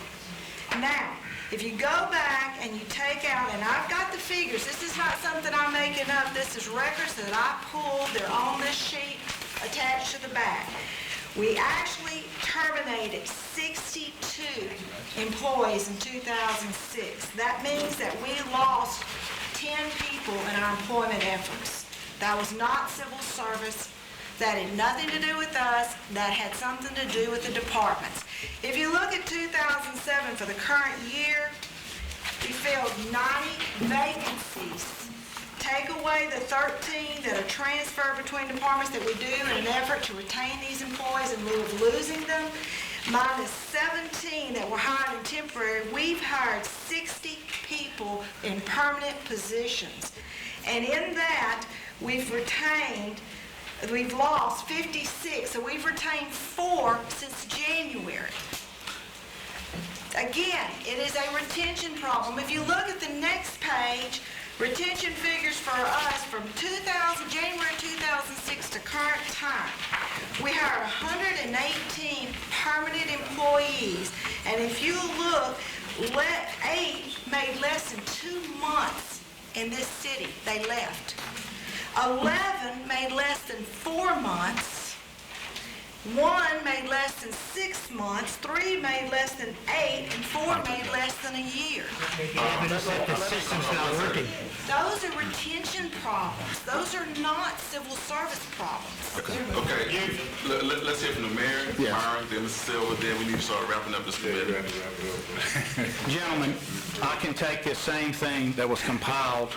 Now, if you go back and you take out, and I've got the figures, this is not something I'm making up, this is records that I pulled, they're on this sheet attached to the back. We actually terminated 62 employees in 2006. That means that we lost 10 people in our employment efforts. That was not civil service. That had nothing to do with us. That had something to do with the departments. If you look at 2007 for the current year, we filled 90 vacancies. Take away the 13 that are transferred between departments that we do in an effort to retain these employees in lieu of losing them, minus 17 that were hired in temporary, we've hired 60 people in permanent positions. And in that, we've lost 56, so we've retained 4 since January. Again, it is a retention problem. If you look at the next page, retention figures for us from January 2006 to current time. We hired 118 permanent employees, and if you look, 8 made less than 2 months in this city. They left. 11 made less than 4 months. 1 made less than 6 months. 3 made less than 8, and 4 made less than a year. Evidence that the system's not working. Those are retention problems. Those are not civil service problems. Okay, let's hear from the mayor, Myron, then Mr. Silva, then we need to start wrapping up this committee. Gentlemen, I can take this same thing that was compiled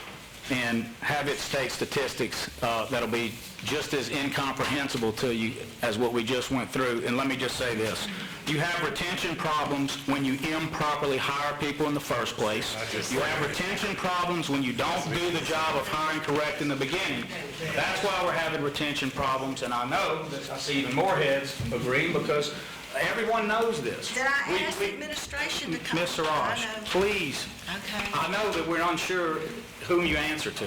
and have it state statistics that'll be just as incomprehensible to you as what we just went through. And let me just say this. You have retention problems when you improperly hire people in the first place. You have retention problems when you don't do the job of hiring correct in the beginning. That's why we're having retention problems, and I know that I see even more heads agreeing because everyone knows this. Did I ask the administration to come? Ms. Siraj, please. Okay. I know that we're unsure whom you answer to.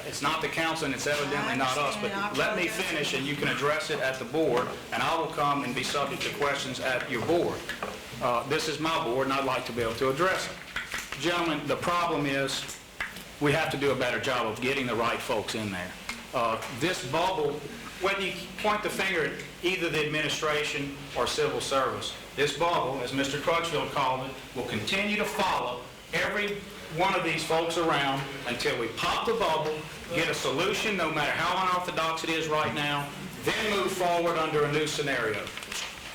It's not the council, and it's evidently not us, but let me finish, and you can address it at the board, and I will come and be subject to questions at your board. This is my board, and I'd like to be able to address it. Gentlemen, the problem is we have to do a better job of getting the right folks in there. This bubble, when you point the finger at either the administration or civil service, this bubble, as Mr. Crutchfield called it, will continue to follow every one of these folks around until we pop the bubble, get a solution, no matter how unorthodox it is right now, then move forward under a new scenario.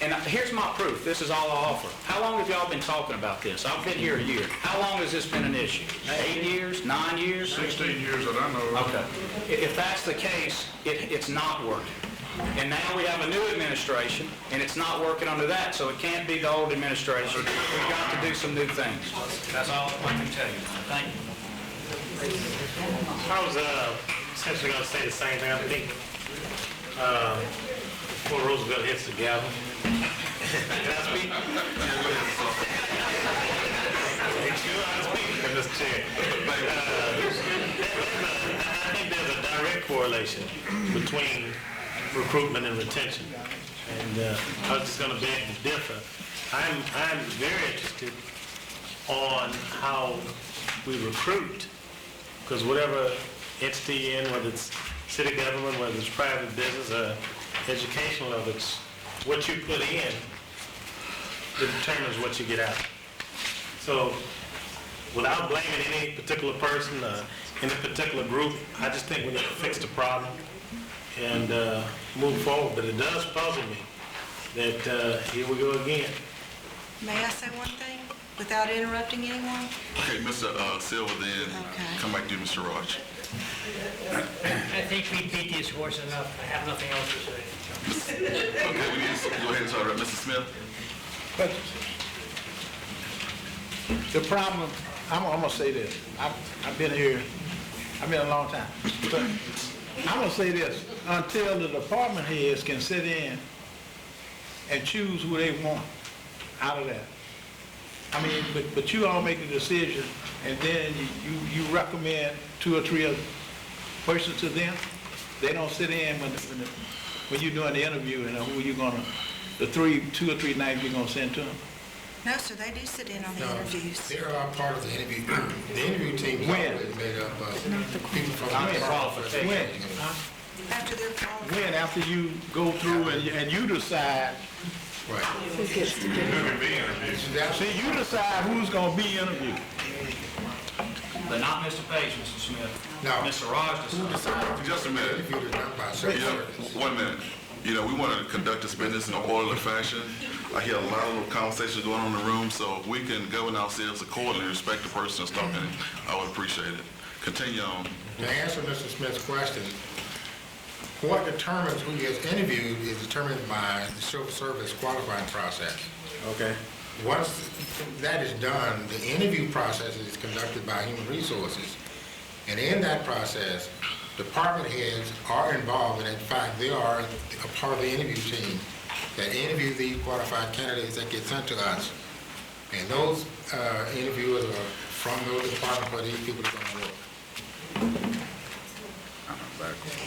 And here's my proof. This is all I offer. How long have y'all been talking about this? I've been here a year. How long has this been an issue? 8 years? 9 years? 16 years that I know of. Okay. If that's the case, it's not working. And now we have a new administration, and it's not working under that, so it can't be the old administration. We've got to do some new things. That's all I can tell you. Thank you. I was essentially going to say the same thing. I think before Roosevelt hits the gavel. Can I speak? Mr. Chair. I think there's a direct correlation between recruitment and retention. And I was just going to beg to differ. I'm very interested on how we recruit, because whatever entity you're in, whether it's city government, whether it's private business or educational, whether it's what you put in that determines what you get out. So without blaming any particular person or any particular group, I just think we need to fix the problem and move forward. But it does puzzle me that here we go again. May I say one thing without interrupting anyone? Okay, Mr. Silva, then come back to you, Mr. Raj. I think we beat this horse enough. I have nothing else to say. Okay, we need to go ahead and start. Mr. Smith? But the problem, I'm going to say this. I've been here, I've been a long time. But I'm going to say this. Until the department heads can sit in and choose who they want out of that. I mean, but you all make the decision, and then you recommend 2 or 3 other persons to them. They don't sit in when you're doing the interview and who you're going to the 2 or 3 names you're gonna send to them? No, sir, they do sit in on the No, interviews. they're all part of the interview. The interview team is When? always made up of people from Not the the qualifications. When? After they're qualified. When, after you go through and you decide, Right. see, you decide who's gonna be interviewed. But not Mr. Page, Mr. Smith. No. Mr. Raj decides. Just a minute. Interview is done by You certain know, services. 1 minute. You know, we want to conduct this business in an orderly fashion. I hear a lot of little conversations going on in the room, so if we can govern ourselves accordingly, respect the person that's talking, I would appreciate it. Continue on. To answer Mr. Smith's question, what determines who gets interviewed is determined by the civil service qualifying process. Okay. Once that is done, the interview process is conducted by Human Resources. And in that process, department heads are involved, and in fact, they are a part of the interview team that interview these qualified candidates that get sent to us. And those interviewers are from those departments where these people are going to work.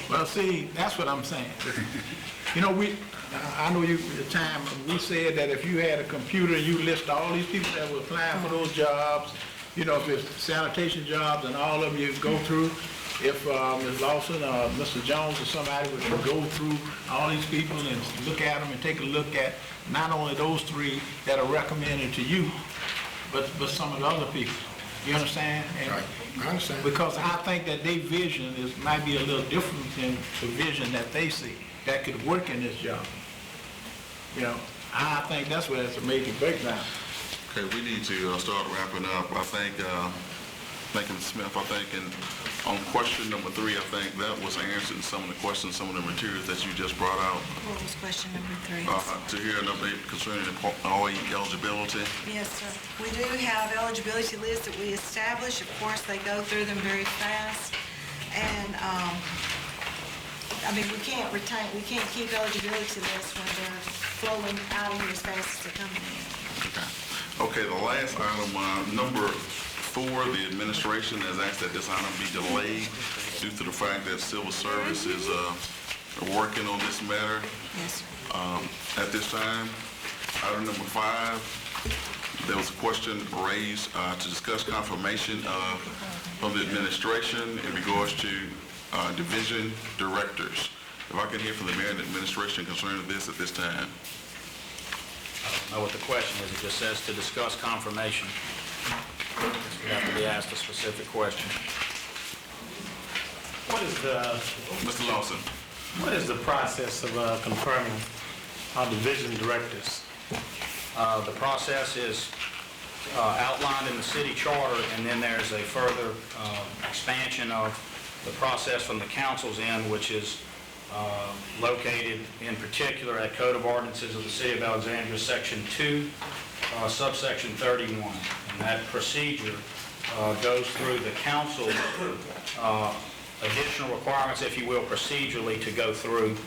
Well, see, that's what I'm saying. You know, I know you, at the time, we said that if you had a computer and you list all these people that were applying for those jobs, you know, if it's sanitation jobs and all of them, you go through, if Ms. Lawson or Mr. Jones or somebody would go through all these people and look at them and take a look at not only those 3 that are recommended to you, but some of the other people. You understand? And Right. I understand. because I think that their vision might be a little different than the vision that they see, that could work in this job. You know, I think that's where it's a major breakdown. Okay, we need to start wrapping up. I think, thank you, Mr. Smith, I think on question number 3, I think that was answering some of the questions, some of the materials that you just brought out. What was question number 3? To hear an update concerning OE eligibility. Yes, sir. We do have eligibility lists that we establish. Of course, they go through them very fast. And, I mean, we can't keep eligibility lists when they're flowing out of here as fast as they're coming in. Okay, the last item, number 4, the administration has asked that this item be delayed due to the fact that civil service is working on this matter. Yes, sir. At this time, item number 5, there was a question raised to discuss confirmation from the administration in regards to division directors. If I can hear from the mayor and the administration concerning this at this time. I don't know what the question is. It just says to discuss confirmation. You have to be asked a specific question. Mr. Lawson. What is the process of confirming our division directors? The process is outlined in the city charter, and then there's a further expansion of the process from the council's end, which is located in particular at Code of Ordinances of the City of Alexandria, Section 2, subsection 31. And that procedure goes through the council's additional requirements, if you will, procedurally to go through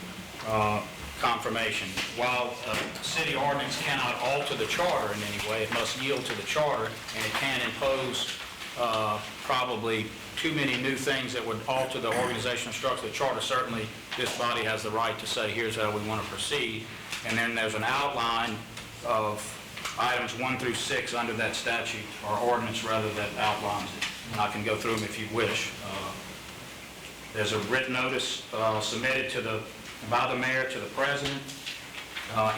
confirmation. While a city ordinance cannot alter the charter in any way, it must yield to the charter, and it can impose probably too many new things that would alter the organizational structure of the charter. Certainly, this body has the right to say, here's how we want to proceed. And then there's an outline of items 1 through 6 under that statute, or ordinance rather, that outlines it. And I can go through them if you wish. There's a written notice submitted by the mayor to the president.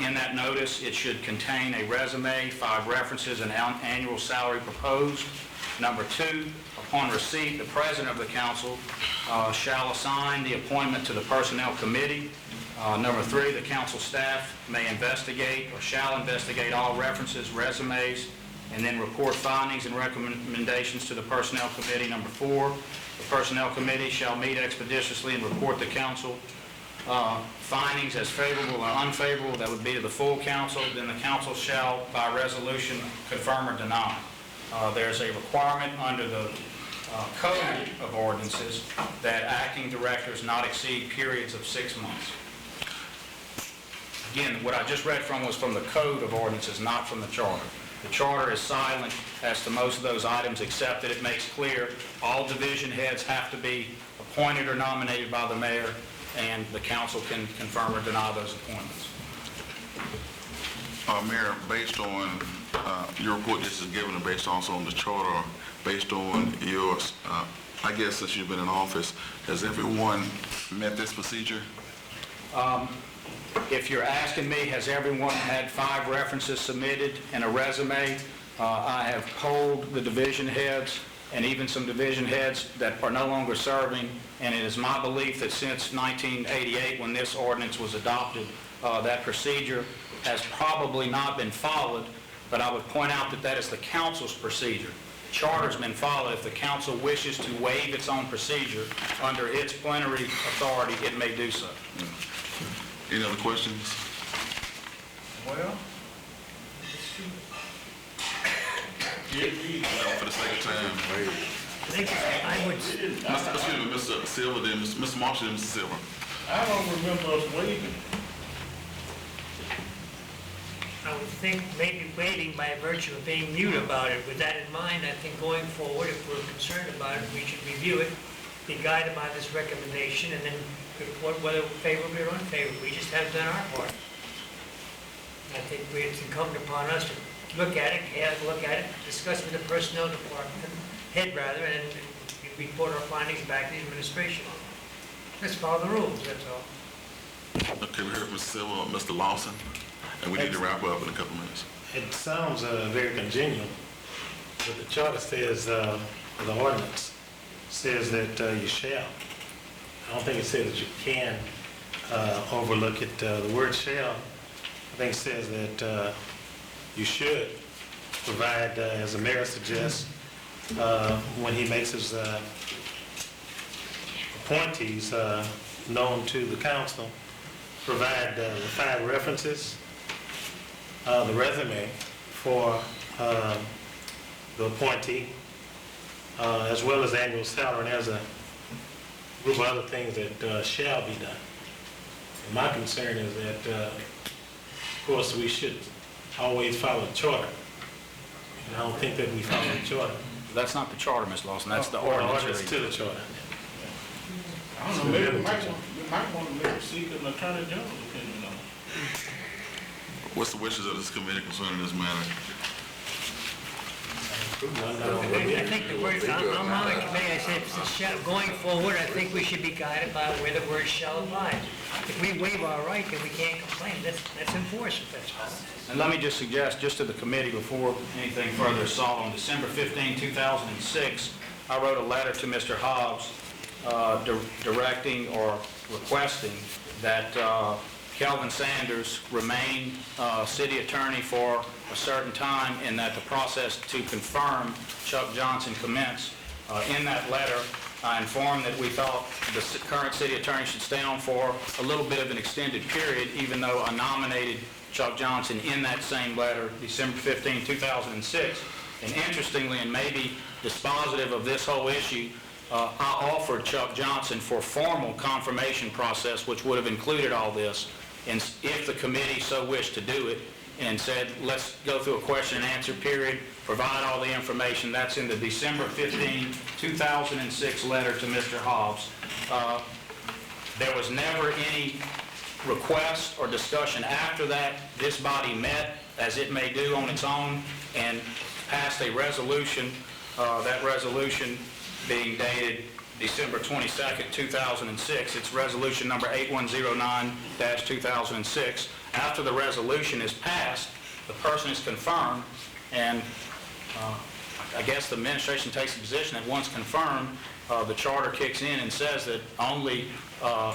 In that notice, it should contain a resume, 5 references, and annual salary proposed. Number 2, upon receipt, the president of the council shall assign the appointment to the personnel committee. Number 3, the council staff may investigate or shall investigate all references, resumes, and then report findings and recommendations to the personnel committee. Number 4, the personnel committee shall meet expeditiously and report to council findings as favorable or unfavorable. That would be to the full council. Then the council shall, by resolution, confirm or deny. There's a requirement under the Code of Ordinances that acting directors not exceed periods of 6 months. Again, what I just read from was from the Code of Ordinances, not from the charter. The charter is silent as to most of those items, except that it makes clear all division heads have to be appointed or nominated by the mayor, and the council can confirm or deny those appointments. Mayor, based on your report this is given and based also on the charter, based on yours, I guess since you've been in office, has everyone met this procedure? If you're asking me, has everyone had 5 references submitted and a resume? I have polled the division heads and even some division heads that are no longer serving, and it is my belief that since 1988, when this ordinance was adopted, that procedure has probably not been followed, but I would point out that that is the council's procedure. Charter's been followed. If the council wishes to waive its own procedure under its plenary authority, it may do so. Any other questions? Well, For the sake of time. I think I would, Excuse me, Mr. Silver, then Mr. Marshall, then Mr. Silver. I don't remember us waiving. I would think maybe waiting by virtue of being mute about it. With that in mind, I think going forward, if we're concerned about it, we should review it, be guided by this recommendation, and then report whether favorably or unfavorably. We just haven't done our part. I think it's incumbent upon us to look at it, have a look at it, discuss with the personnel department, head rather, and report our findings back to the administration. Let's follow the rules, that's all. Okay, we heard Mr. Silver, Mr. Lawson, and we need to wrap up in a couple minutes. It sounds very congenial, but the charter says, the ordinance says that you shall. I don't think it says that you can overlook it. The word shall, I think says that you should provide, as the mayor suggests, when he makes his appointees known to the council, provide the 5 references, the resume for the appointee, as well as annual salary, and there's a group of other things that shall be done. And my concern is that, of course, we should always follow the charter. And I don't think that we follow the charter. That's not the charter, Ms. Lawson, that's the Or ordinance. to the charter. I don't know, maybe we might want to maybe seek an attorney general's opinion on it. What's the wishes of this committee concerning this matter? I think the word, I'm on the committee, I said, going forward, I think we should be guided by where the word shall apply. If we waive our right, then we can't complain. That's enforced, that's all. And let me just suggest, just to the committee before anything further is sought, on December 15, 2006, I wrote a letter to Mr. Hobbs directing or requesting that Kelvin Sanders remain city attorney for a certain time, and that the process to confirm Chuck Johnson commence. In that letter, I informed that we thought the current city attorney should stay on for a little bit of an extended period, even though I nominated Chuck Johnson in that same letter, December 15, 2006. And interestingly, and maybe dispositive of this whole issue, I offered Chuck Johnson for formal confirmation process, which would have included all this, and if the committee so wished to do it, and said, let's go through a question and answer period, provide all the information. That's in the December 15, 2006 letter to Mr. Hobbs. There was never any request or discussion after that. This body met, as it may do on its own, and passed a resolution, that resolution being dated December 22nd, 2006. It's resolution number 8109-2006. After the resolution is passed, the person is confirmed, and I guess the administration takes the position that once confirmed, the charter kicks in and says that only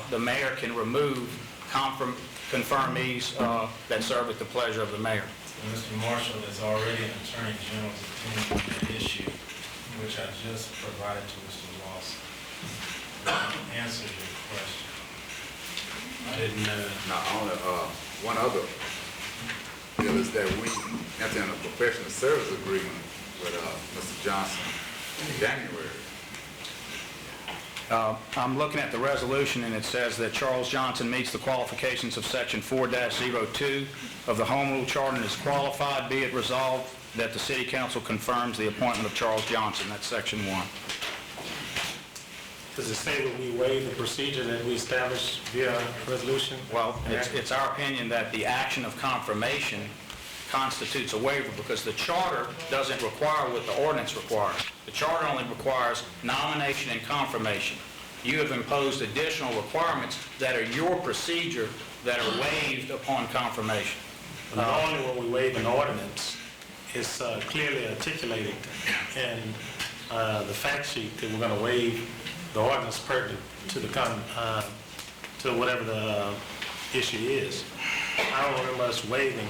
the mayor can remove confirmees that serve at the pleasure of the mayor. Mr. Marshall is already an Attorney General's opinion on that issue, which I just provided to Mr. Lawson. Answers your question. I didn't Now, only one other deal is that we entered in a professional service agreement with Mr. Johnson in January. I'm looking at the resolution, and it says that Charles Johnson meets the qualifications of Section 4-02 of the Home Rule Charter and is qualified, be it resolved that the City Council confirms the appointment of Charles Johnson. That's Section 1. Does it say that we waive the procedure that we established via resolution? Well, it's our opinion that the action of confirmation constitutes a waiver, because the charter doesn't require what the ordinance requires. The charter only requires nomination and confirmation. You have imposed additional requirements that are your procedure that are waived upon confirmation. Normally, when we waive an ordinance, it's clearly articulated in the fact sheet that we're going to waive the ordinance pertinent to the to whatever the issue is. I don't remember us waiving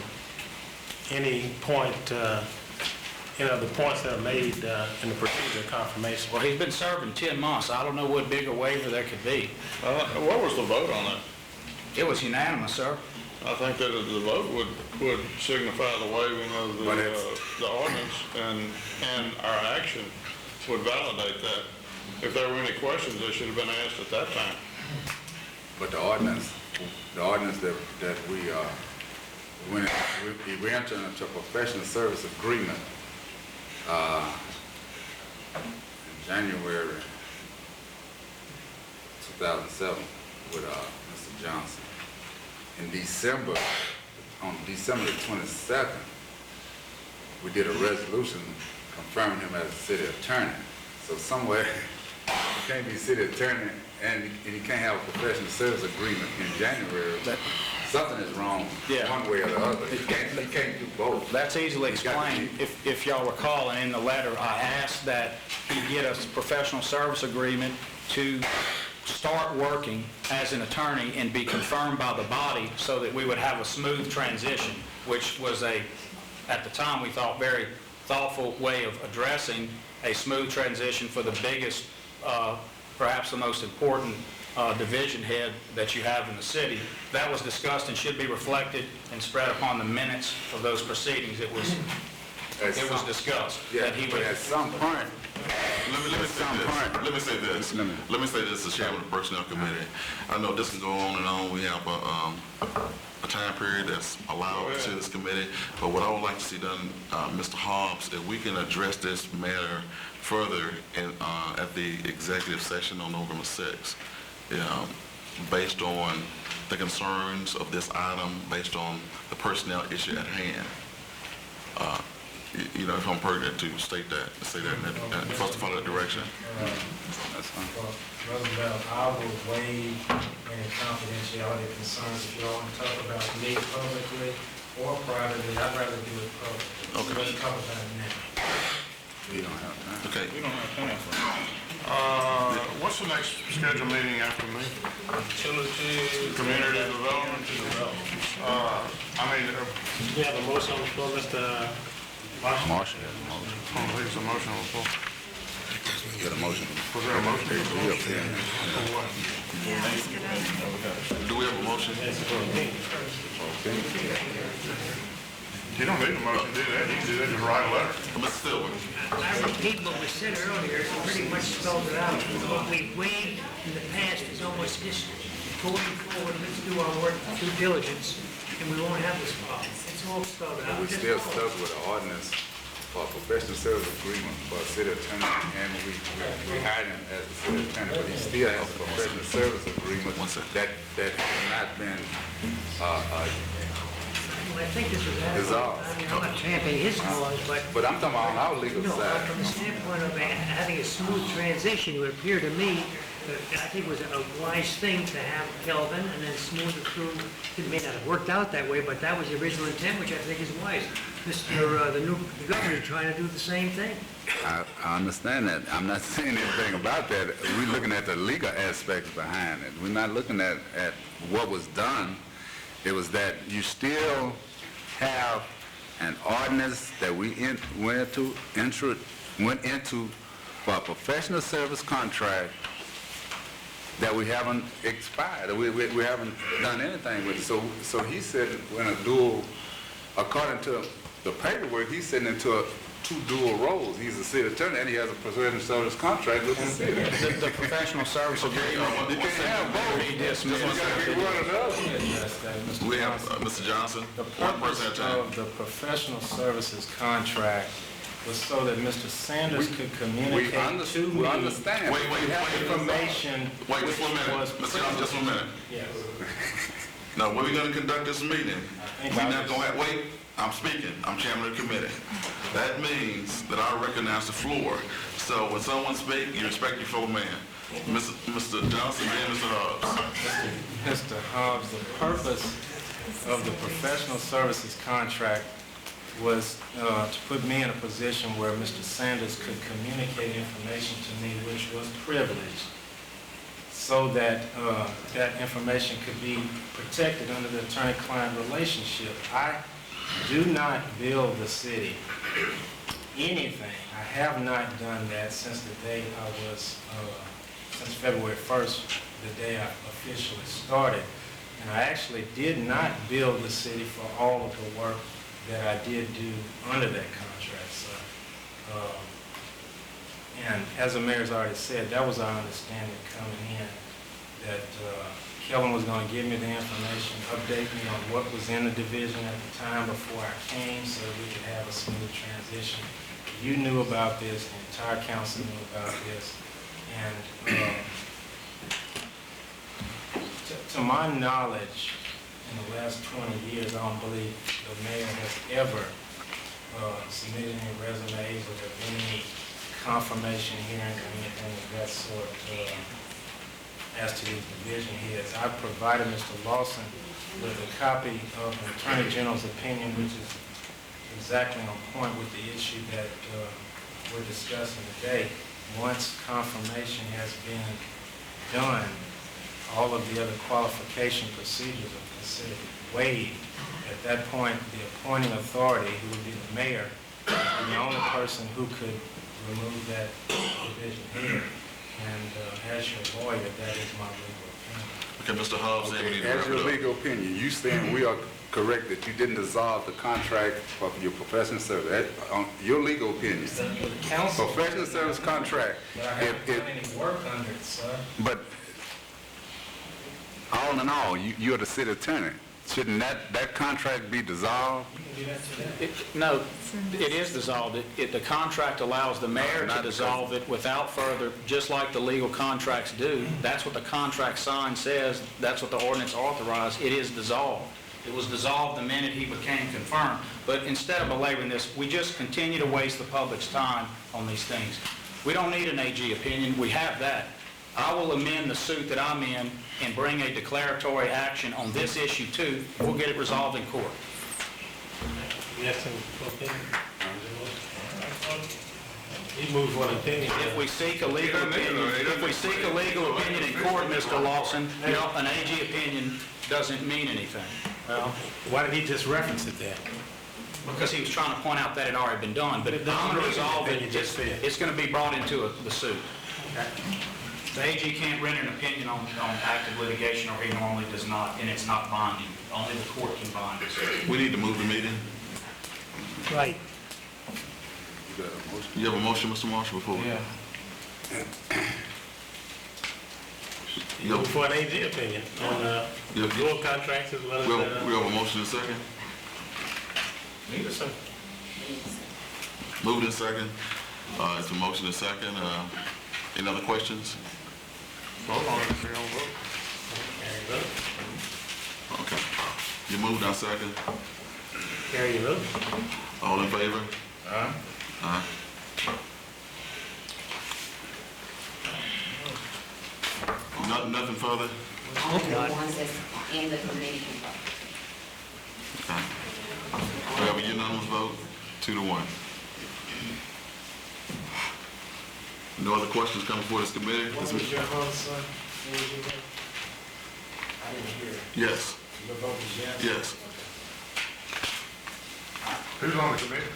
any point, the points that are made in the procedure of confirmation. Well, he's been serving 10 months. I don't know what bigger waiver there could be. What was the vote on that? It was unanimous, sir. I think that the vote would signify the waiving of the ordinance, and our action would validate that. If there were any questions, they should have been asked at that time. But the ordinance that we entered into a professional service agreement in January 2007 with Mr. Johnson. In December, on December the 27th, we did a resolution confirming him as a city attorney. So somewhere, you can't be city attorney and you can't have a professional service agreement in January. Something is wrong one way or the other. You can't do both. That's easily explained. If y'all recall, and in the letter, I asked that he get a professional service agreement to start working as an attorney and be confirmed by the body so that we would have a smooth transition, which was at the time, we thought, very thoughtful way of addressing a smooth transition for the biggest, perhaps the most important division head that you have in the city. That was discussed and should be reflected and spread upon the minutes of those proceedings. It was discussed that he would. At some point, Let me say this as chairman of the personnel committee. I know this can go on and on. We have a time period that's allowed to this committee, but what I would like to see done, Mr. Hobbs, if we can address this matter further at the executive session on November 6th, based on the concerns of this item, based on the personnel issue at hand. If I'm pertinent to say that, and for us to follow that direction. That's fine. Roosevelt, I will waive any confidentiality concerns if you all want to talk about me publicly or privately. I'd rather do it publicly. Okay. Let's talk about it now. we don't have time. Okay. We don't have time for what's the next scheduled meeting after me? Community development? We have a motion on the floor, Mr. Marshall. I don't think it's a motion on the floor. You got a motion? Was there a motion? Do we have a motion? You don't need a motion to do that. You can do that, just write a letter. Mr. Stillman. I repeat what was said earlier, it pretty much spelled it out. What we waived in the past is almost history. Going forward, let's do our work due diligence, and we won't have this problem. It's all spelled out. We still stuck with the ordinance for a professional service agreement for a city attorney, and we hired him as the city attorney, but he still has a professional service agreement that has not been, I think this was Dissolved. I mean, I'm not championing his cause, but I'm talking about on our legal no, side. from the standpoint of having a smooth transition, it would appear to me that I think it was a wise thing to have Kelvin and then smooth it through. It may not have worked out that way, but that was the original intent, which I think is wise. The governor is trying to do the same thing. I understand that. I'm not saying anything about that. We're looking at the legal aspects behind it. We're not looking at what was done. It was that you still have an ordinance that we went into for a professional service contract that we haven't expired. We haven't done anything with it. So he said in a dual, according to the paperwork, he's sitting into two dual roles. He's a city attorney and he has a professional service contract with the city. The professional service agreement. You can't have both. Be dismissed. You gotta get one or the other. We have Mr. Johnson. The One person purpose at a time. of the professional services contract was so that Mr. Sanders could communicate to me. We understand. Wait, Information. Wait, just 1 minute. was Mr. Johnson, just 1 minute. Yes. Now, we're going to conduct this meeting. We're not going to, wait, I'm speaking. I'm chairman of the committee. That means that I recognize the floor. So when someone speaks, you respect your fellow man. Mr. Johnson and Mr. Hobbs. Mr. Hobbs, the purpose of the professional services contract was to put me in a position where Mr. Sanders could communicate information to me which was privileged, so that that information could be protected under the attorney-client relationship. I do not bill the city anything. I have not done that since the day I was, since February 1st, the day I officially started. And I actually did not bill the city for all of the work that I did do under that contract, sir. And as the mayor's already said, that was our understanding coming in, that Kellen was going to give me the information, update me on what was in the division at the time before I came, so that we could have a smooth transition. You knew about this, the entire council knew about this, and to my knowledge, in the last 20 years, I don't believe the mayor has ever submitted any resumes or there been any confirmation hearings or anything of that sort as to these division heads. I provided Mr. Lawson with a copy of the Attorney General's opinion, which is exactly on point with the issue that we're discussing today. Once confirmation has been done, all of the other qualification procedures are considered waived. At that point, the appointing authority, who would be the mayor, is the only person who could remove that division head. And as your lawyer, that is my legal opinion. Okay, Mr. Hobbs, then we need to As wrap your it up. legal opinion, you saying we are correct that you didn't dissolve the contract of your professional service? Your legal opinion. The council. Professional service contract. But I haven't done any work under it, sir. But all in all, you're the city attorney. Shouldn't that contract be dissolved? No, it is dissolved. The contract allows the mayor to dissolve it without further, just like the legal contracts do. That's what the contract sign says. That's what the ordinance authorized. It is dissolved. It was dissolved the minute he became confirmed. But instead of belaboring this, we just continue to waste the public's time on these things. We don't need an AG opinion. We have that. I will amend the suit that I'm in and bring a declaratory action on this issue too. We'll get it resolved in court. Yes, opinion. He moved for an opinion. If we seek a legal opinion, in court, Mr. Lawson, an AG opinion doesn't mean anything. Well, why did he just reference it then? Because he was trying to point out that it had already been done, but I'm going to resolve it. It's going to be brought into the suit. The AG can't render an opinion on active litigation, or he normally does not, and it's not binding. Only the court can bind it. We need to move the meeting. Right. You have a motion, Mr. Marshall, before? Yeah. You moved for an AG opinion on your contracts as well as We have a motion and a second. Need a second. Moved in second. It's a motion and a second. Any other questions? Vote on it if you don't vote. Okay. You moved, I second. Carry your vote. All in favor? Aye. Nothing further? Only the ones that's in the committee can vote. Okay. We have a unanimous vote, 2-1. No other questions coming before this committee? What was your vote, sir? What was your vote? I didn't hear it. Yes. Your vote was yes? Yes. Who's on the committee?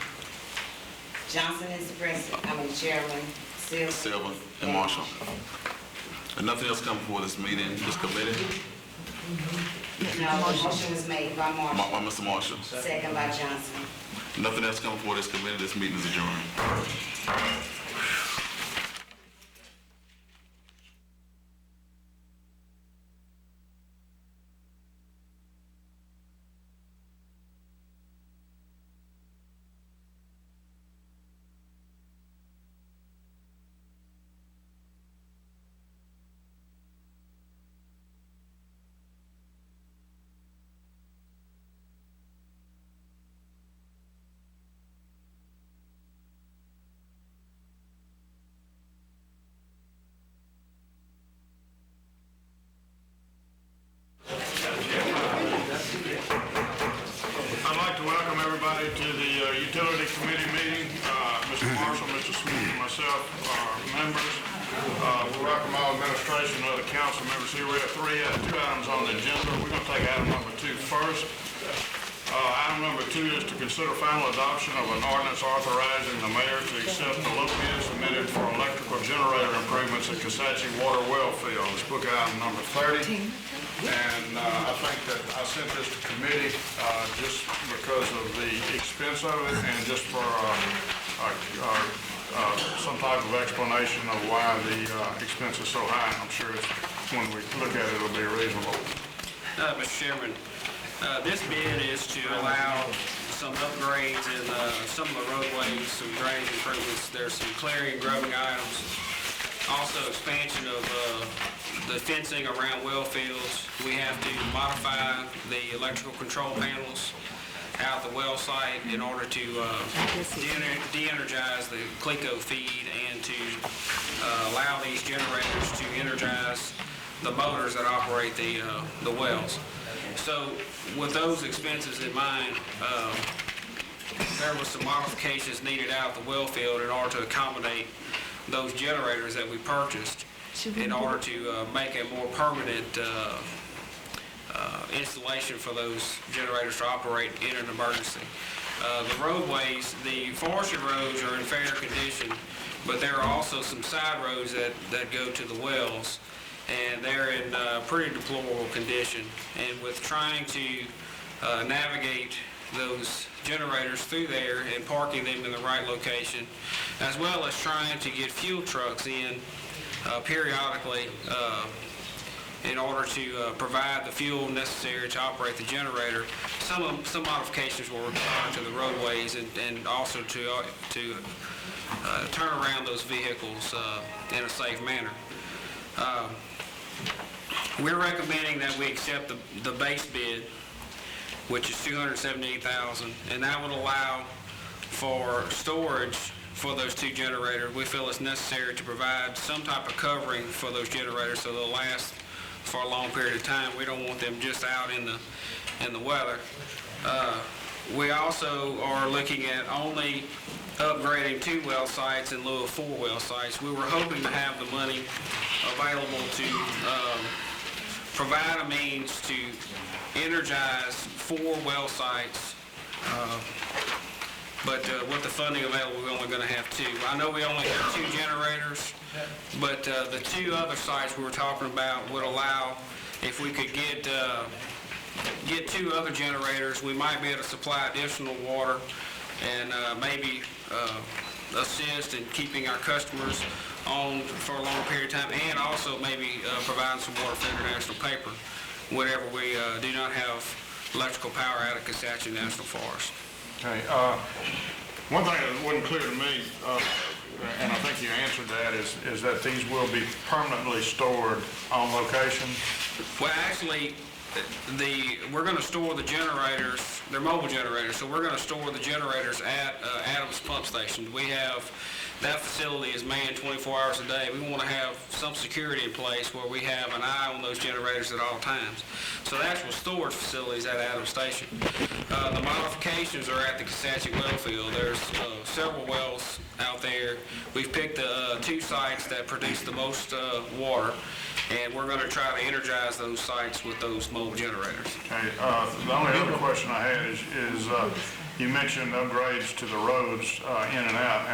Johnson is the president, chairman, Silva and Marshall. And nothing else come before this meeting, this committee? No, the motion was made by Marshall, By Mr. Marshall. second by Johnson. Nothing else come before this committee, this meeting is adjourned. Utility Committee meeting. Mr. Marshall, Mr. Smith, and myself are members. We welcome all administration and other council members here. We have two items on the agenda. We're going to take item number 2 first. Item number 2 is to consider final adoption of an ordinance authorizing the mayor to accept the low bid submitted for electrical generator improvements at Kisatchie Water Well Field. Let's book item number 30. And I think that I sent this to committee just because of the expense of it and just for some type of explanation of why the expense is so high. I'm sure when we look at it, it'll be reasonable. Mr. Chairman, this bid is to allow some upgrades in some of the roadways, some drainage improvements. There's some clearing and grubbing items. Also expansion of the fencing around well fields. We have to modify the electrical control panels out the well site in order to de-energize the CLECO feed and to allow these generators to energize the motors that operate the wells. So with those expenses in mind, there was some modifications needed out the well field in order to accommodate those generators that we purchased in order to make a more permanent installation for those generators to operate in an emergency. The roadways, the forestry roads are in fair condition, but there are also some side roads that go to the wells, and they're in pretty deplorable condition. And with trying to navigate those generators through there and parking them in the right location, as well as trying to get fuel trucks in periodically in order to provide the fuel necessary to operate the generator. Some modifications were required to the roadways and also to turn around those vehicles in a safe manner. We're recommending that we accept the base bid, which is $278,000, and that would allow for storage for those two generators. We feel it's necessary to provide some type of covering for those generators so they'll last for a long period of time. We don't want them just out in the weather. We also are looking at only upgrading 2 well sites in lieu of 4 well sites. We were hoping to have the money available to provide a means to energize 4 well sites, but with the funding available, we're only going to have 2. I know we only have 2 generators, but the 2 other sites we were talking about would allow, if we could get 2 other generators, we might be able to supply additional water and maybe assist in keeping our customers on for a long period of time, and also maybe provide some water for International Paper whenever we do not have electrical power out of Kisatchie National Forest. Okay. One thing that wasn't clear to me, and I think you answered that, is that these will be permanently stored on location? Well, actually, we're going to store the generators. They're mobile generators, so we're going to store the generators at Adams Pump Station. That facility is manned 24 hours a day. We want to have some security in place where we have an eye on those generators at all times. So the actual storage facility is at Adams Station. The modifications are at the Kisatchie well field. There's several wells out there. We've picked the 2 sites that produce the most water, and we're going to try to energize those sites with those mobile generators. Okay. The only other question I had is you mentioned upgrades to the roads in and out,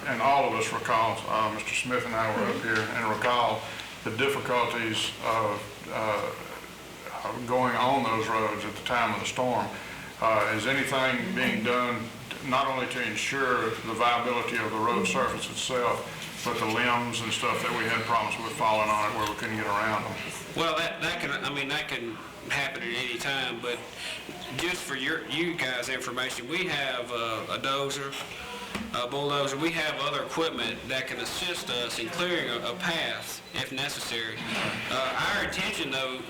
and all of us recall, Mr. Smith and I were up here, and recall the difficulties of going on those roads at the time of the storm. Is anything being done not only to ensure the viability of the road surface itself, but the limbs and stuff that we had problems with falling on it where we couldn't get around them? Well, that can happen at any time, but just for you guys' information, we have a dozer, a bulldozer. We have other equipment that can assist us in clearing a path if necessary. Our intention, though,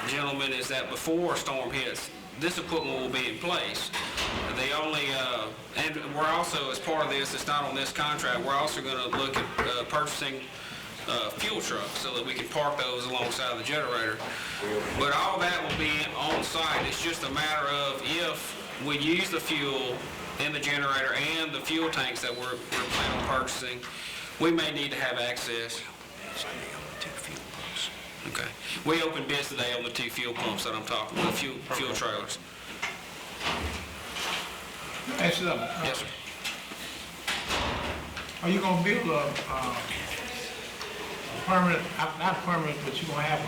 gentlemen, is that before a storm hits, this equipment will be in place. And we're also, as part of this, it's not on this contract, we're also going to look at purchasing fuel trucks so that we can park those alongside the generator. But all that will be on site. It's just a matter of if we use the fuel in the generator and the fuel tanks that we're planning on purchasing, we may need to have access. Okay. We opened bids today on the 2 fuel pumps that I'm talking about, fuel trailers. Ask you something. Yes, sir. Are you gonna build a permanent, not permanent, but you gonna have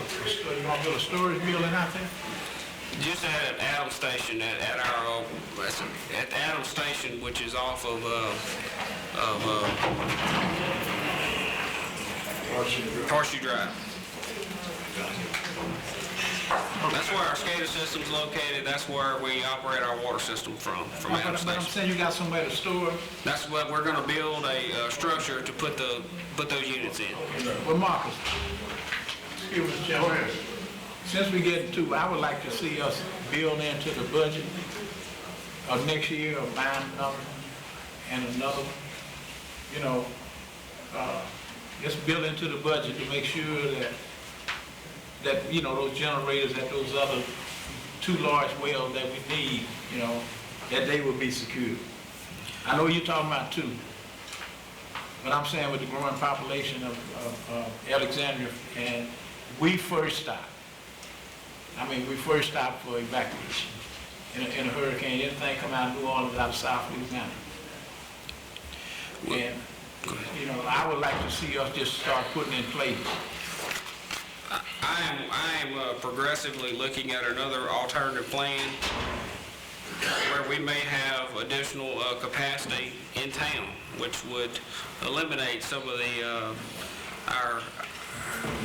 you gonna build a storage building out there? Just at Adams Station, at Adams Station, which is off of Horseshoe Drive. That's where our SCADA system's located. That's where we operate our water system from Adams But I'm Station. saying you got somewhere to store. That's what we're going to build a structure to put those units in. Well, Marcus, excuse me, Mr. Chairman. Since we get into, I would like to see us build into the budget of next year, of buying another and another one. You know, just build into the budget to make sure that you know, those generators at those other 2 large wells that we need, you know, that they will be secured. I know you're talking about 2, but I'm saying with the growing population of Alexandria, and we first stop. I mean, we first stop for evacuation. In a hurricane, anything come out of New Orleans, out of South Louisiana. And, you know, I would like to see us just start putting in place. I am progressively looking at another alternative plan where we may have additional capacity in town, which would eliminate some of the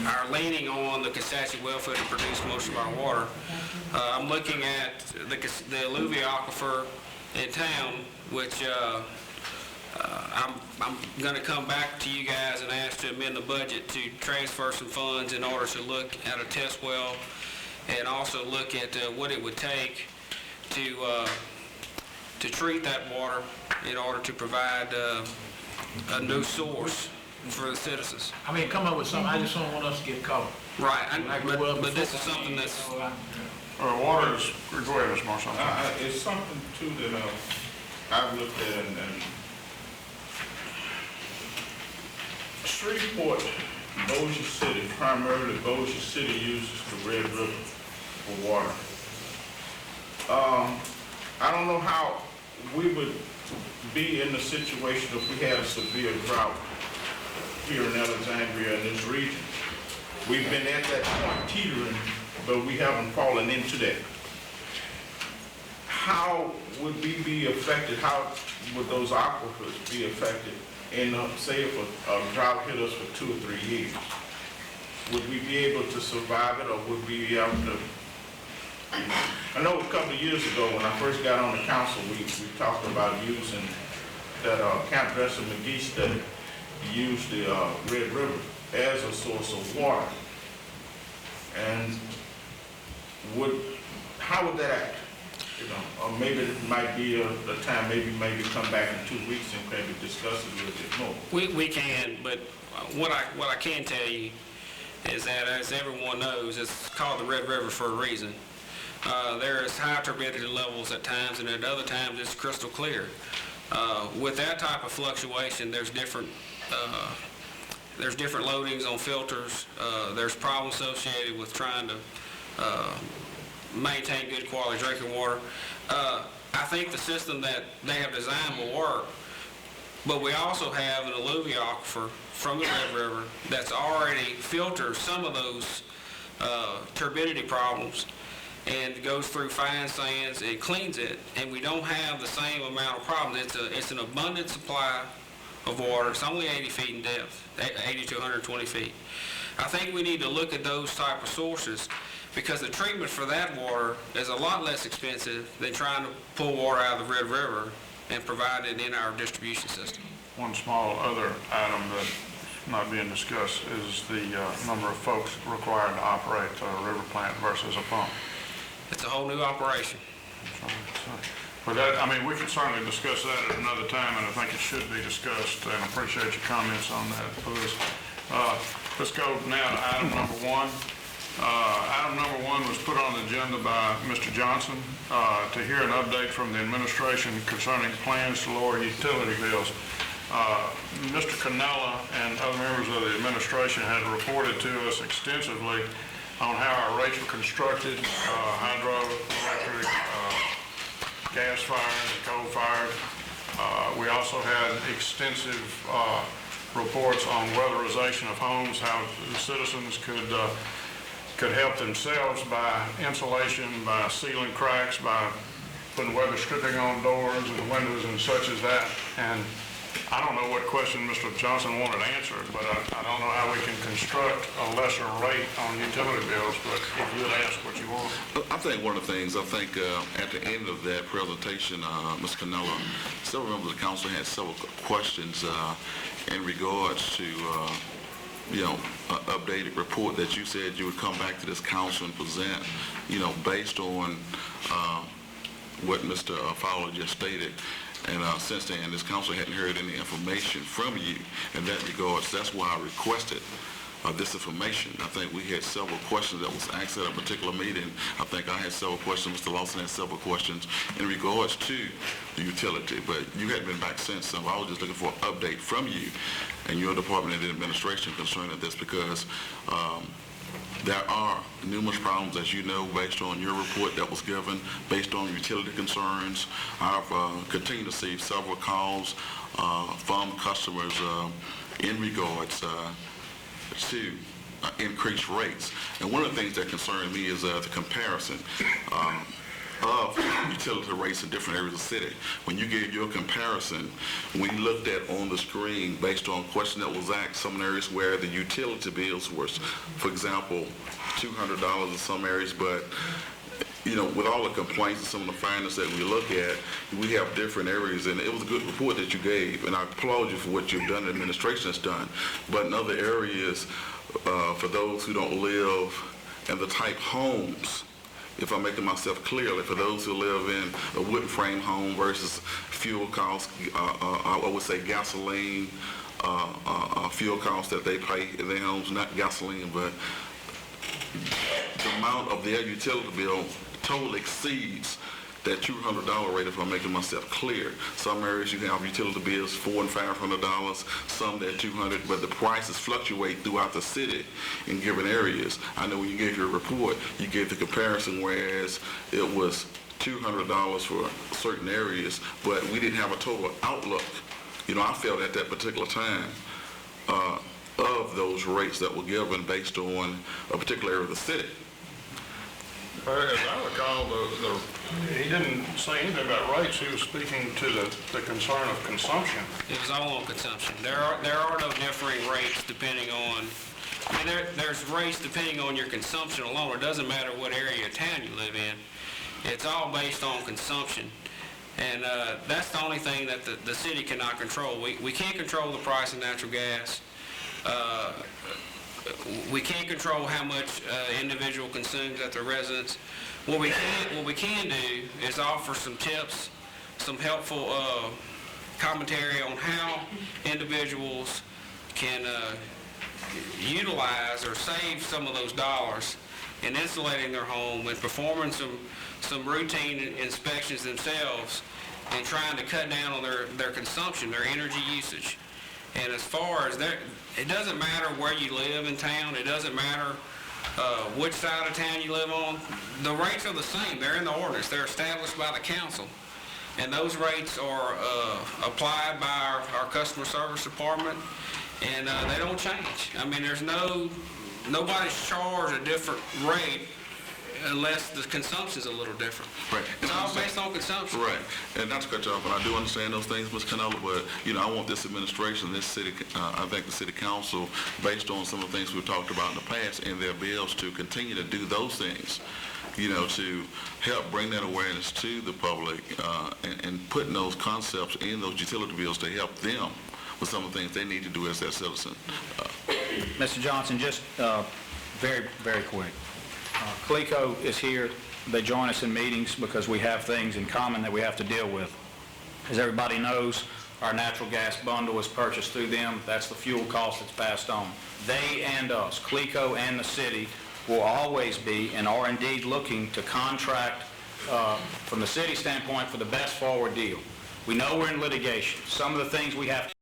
our leaning on the Kisatchie wellfield to produce most of our water. I'm looking at the alluvial aquifer in town, which I'm going to come back to you guys and ask to amend the budget to transfer some funds in order to look at a test well and also look at what it would take to treat that water in order to provide a new source for the citizens. I mean, come up with something. I just don't want us to get caught. Right, but this is something that's... Water is, go ahead, Mr. Marshall. It's something too that I've looked at and Shreveport, Bossier City, primarily Bossier City uses the Red River for water. I don't know how we would be in the situation if we had a severe drought here in Alexandria in this region. We've been at that point teetering, but we haven't fallen into that. How would we be affected? How would those aquifers be affected? And say if a drought hit us for 2 or 3 years, would we be able to survive it, or would we be able to? I know a couple of years ago when I first got on the council, we talked about using that Camp Dresser McGee study to use the Red River as a source of water. And how would that act? You know, or maybe it might be a time, maybe come back in 2 weeks and maybe discuss it a little bit more. We can, but what I can tell you is that, as everyone knows, it's called the Red River for a reason. There is high turbidity levels at times, and at other times it's crystal clear. With that type of fluctuation, there's different loadings on filters. There's problems associated with trying to maintain good quality drinking water. I think the system that they have designed will work, but we also have an alluvial aquifer from the Red River that's already filtered some of those turbidity problems and goes through fine sands and cleans it, and we don't have the same amount of problems. It's an abundant supply of water. It's only 80 feet in depth, 80 to 120 feet. I think we need to look at those type of sources, because the treatment for that water is a lot less expensive than trying to pull water out of the Red River and provide it in our distribution system. One small other item that's not being discussed is the number of folks required to operate a river plant versus a pump. It's a whole new operation. But that, I mean, we can certainly discuss that at another time, and I think it should be discussed, and I appreciate your comments on that, because Let's go now to item number one. Item number one was put on the agenda by Mr. Johnson to hear an update from the administration concerning plans to lower utility bills. Mr. Cannella and other members of the administration had reported to us extensively on how our rates were constructed, hydroelectric, gas-fired, coal-fired. We also had extensive reports on weatherization of homes, how the citizens could help themselves by insulation, by sealing cracks, by putting weather stripping on doors and windows and such as that. And I don't know what question Mr. Johnson wanted answered, but I don't know how we can construct a lesser rate on utility bills, but if you would ask what you want. I think one of the things, at the end of that presentation, Mr. Cannella, several members of the council had several questions in regards to, an updated report that you said you would come back to this council and present, based on what Mr. Fowler just stated. And since then, this council hadn't heard any information from you in that regards. That's why I requested this information. I think we had several questions that was asked at a particular meeting. I think I had several questions. Mr. Lawson had several questions in regards to the utility, but you hadn't been back since, so I was just looking for an update from you and your department and the administration concerning this, because there are numerous problems, as you know, based on your report that was given, based on utility concerns. I've continued to receive several calls from customers in regards to increased rates. And one of the things that concerned me is the comparison of utility rates in different areas of the city. When you gave your comparison, we looked at on the screen based on question that was asked, some areas where the utility bills were, for example, $200 in some areas, but with all the complaints and some of the findings that we look at, we have different areas, and it was a good report that you gave, and I applaud you for what you've done, the administration has done. But in other areas, for those who don't live in the type homes, if I'm making myself clearly, for those who live in a wooden frame home versus fuel costs, I would say gasoline, fuel costs that they pay in their homes, not gasoline, but the amount of their utility bill totally exceeds that $200 rate, if I'm making myself clear. Some areas you have utility bills $400 and $500, some that $200, but the prices fluctuate throughout the city in given areas. I know when you gave your report, you gave the comparison, whereas it was $200 for certain areas, but we didn't have a total outlook. I felt at that particular time of those rates that were given based on a particular area of the city. As I recall, he didn't say anything about rates. He was speaking to the concern of consumption. It was all on consumption. There are no differing rates depending on, there's rates depending on your consumption alone. It doesn't matter what area of town you live in. It's all based on consumption. And that's the only thing that the city cannot control. We can't control the price of natural gas. We can't control how much individual consumes at their residence. What we can do is offer some tips, some helpful commentary on how individuals can utilize or save some of those dollars in insulating their home and performing some routine inspections themselves and trying to cut down on their consumption, their energy usage. And as far as that, it doesn't matter where you live in town. It doesn't matter which side of town you live on. The rates are the same. They're in the ordinance. They're established by the council. And those rates are applied by our customer service department, and they don't change. I mean, there's nobody's charged a different rate unless the consumption's a little different. Right. It's all based on consumption. Right. And not to cut you off, and I do understand those things, Ms. Cannella, but, I want this administration, this city, I think the city council, based on some of the things we've talked about in the past, and their bills to continue to do those things, to help bring that awareness to the public and putting those concepts in those utility bills to help them with some of the things they need to do as their citizen. Mr. Johnson, just very, very quick. CLECO is here. They join us in meetings because we have things in common that we have to deal with. As everybody knows, Our natural gas bundle is purchased through them. That's the fuel cost that's passed on. They and us, CLECO and the city, will always be and are indeed looking to contract from the city standpoint for the best forward deal. We know we're in litigation. Some of the things we have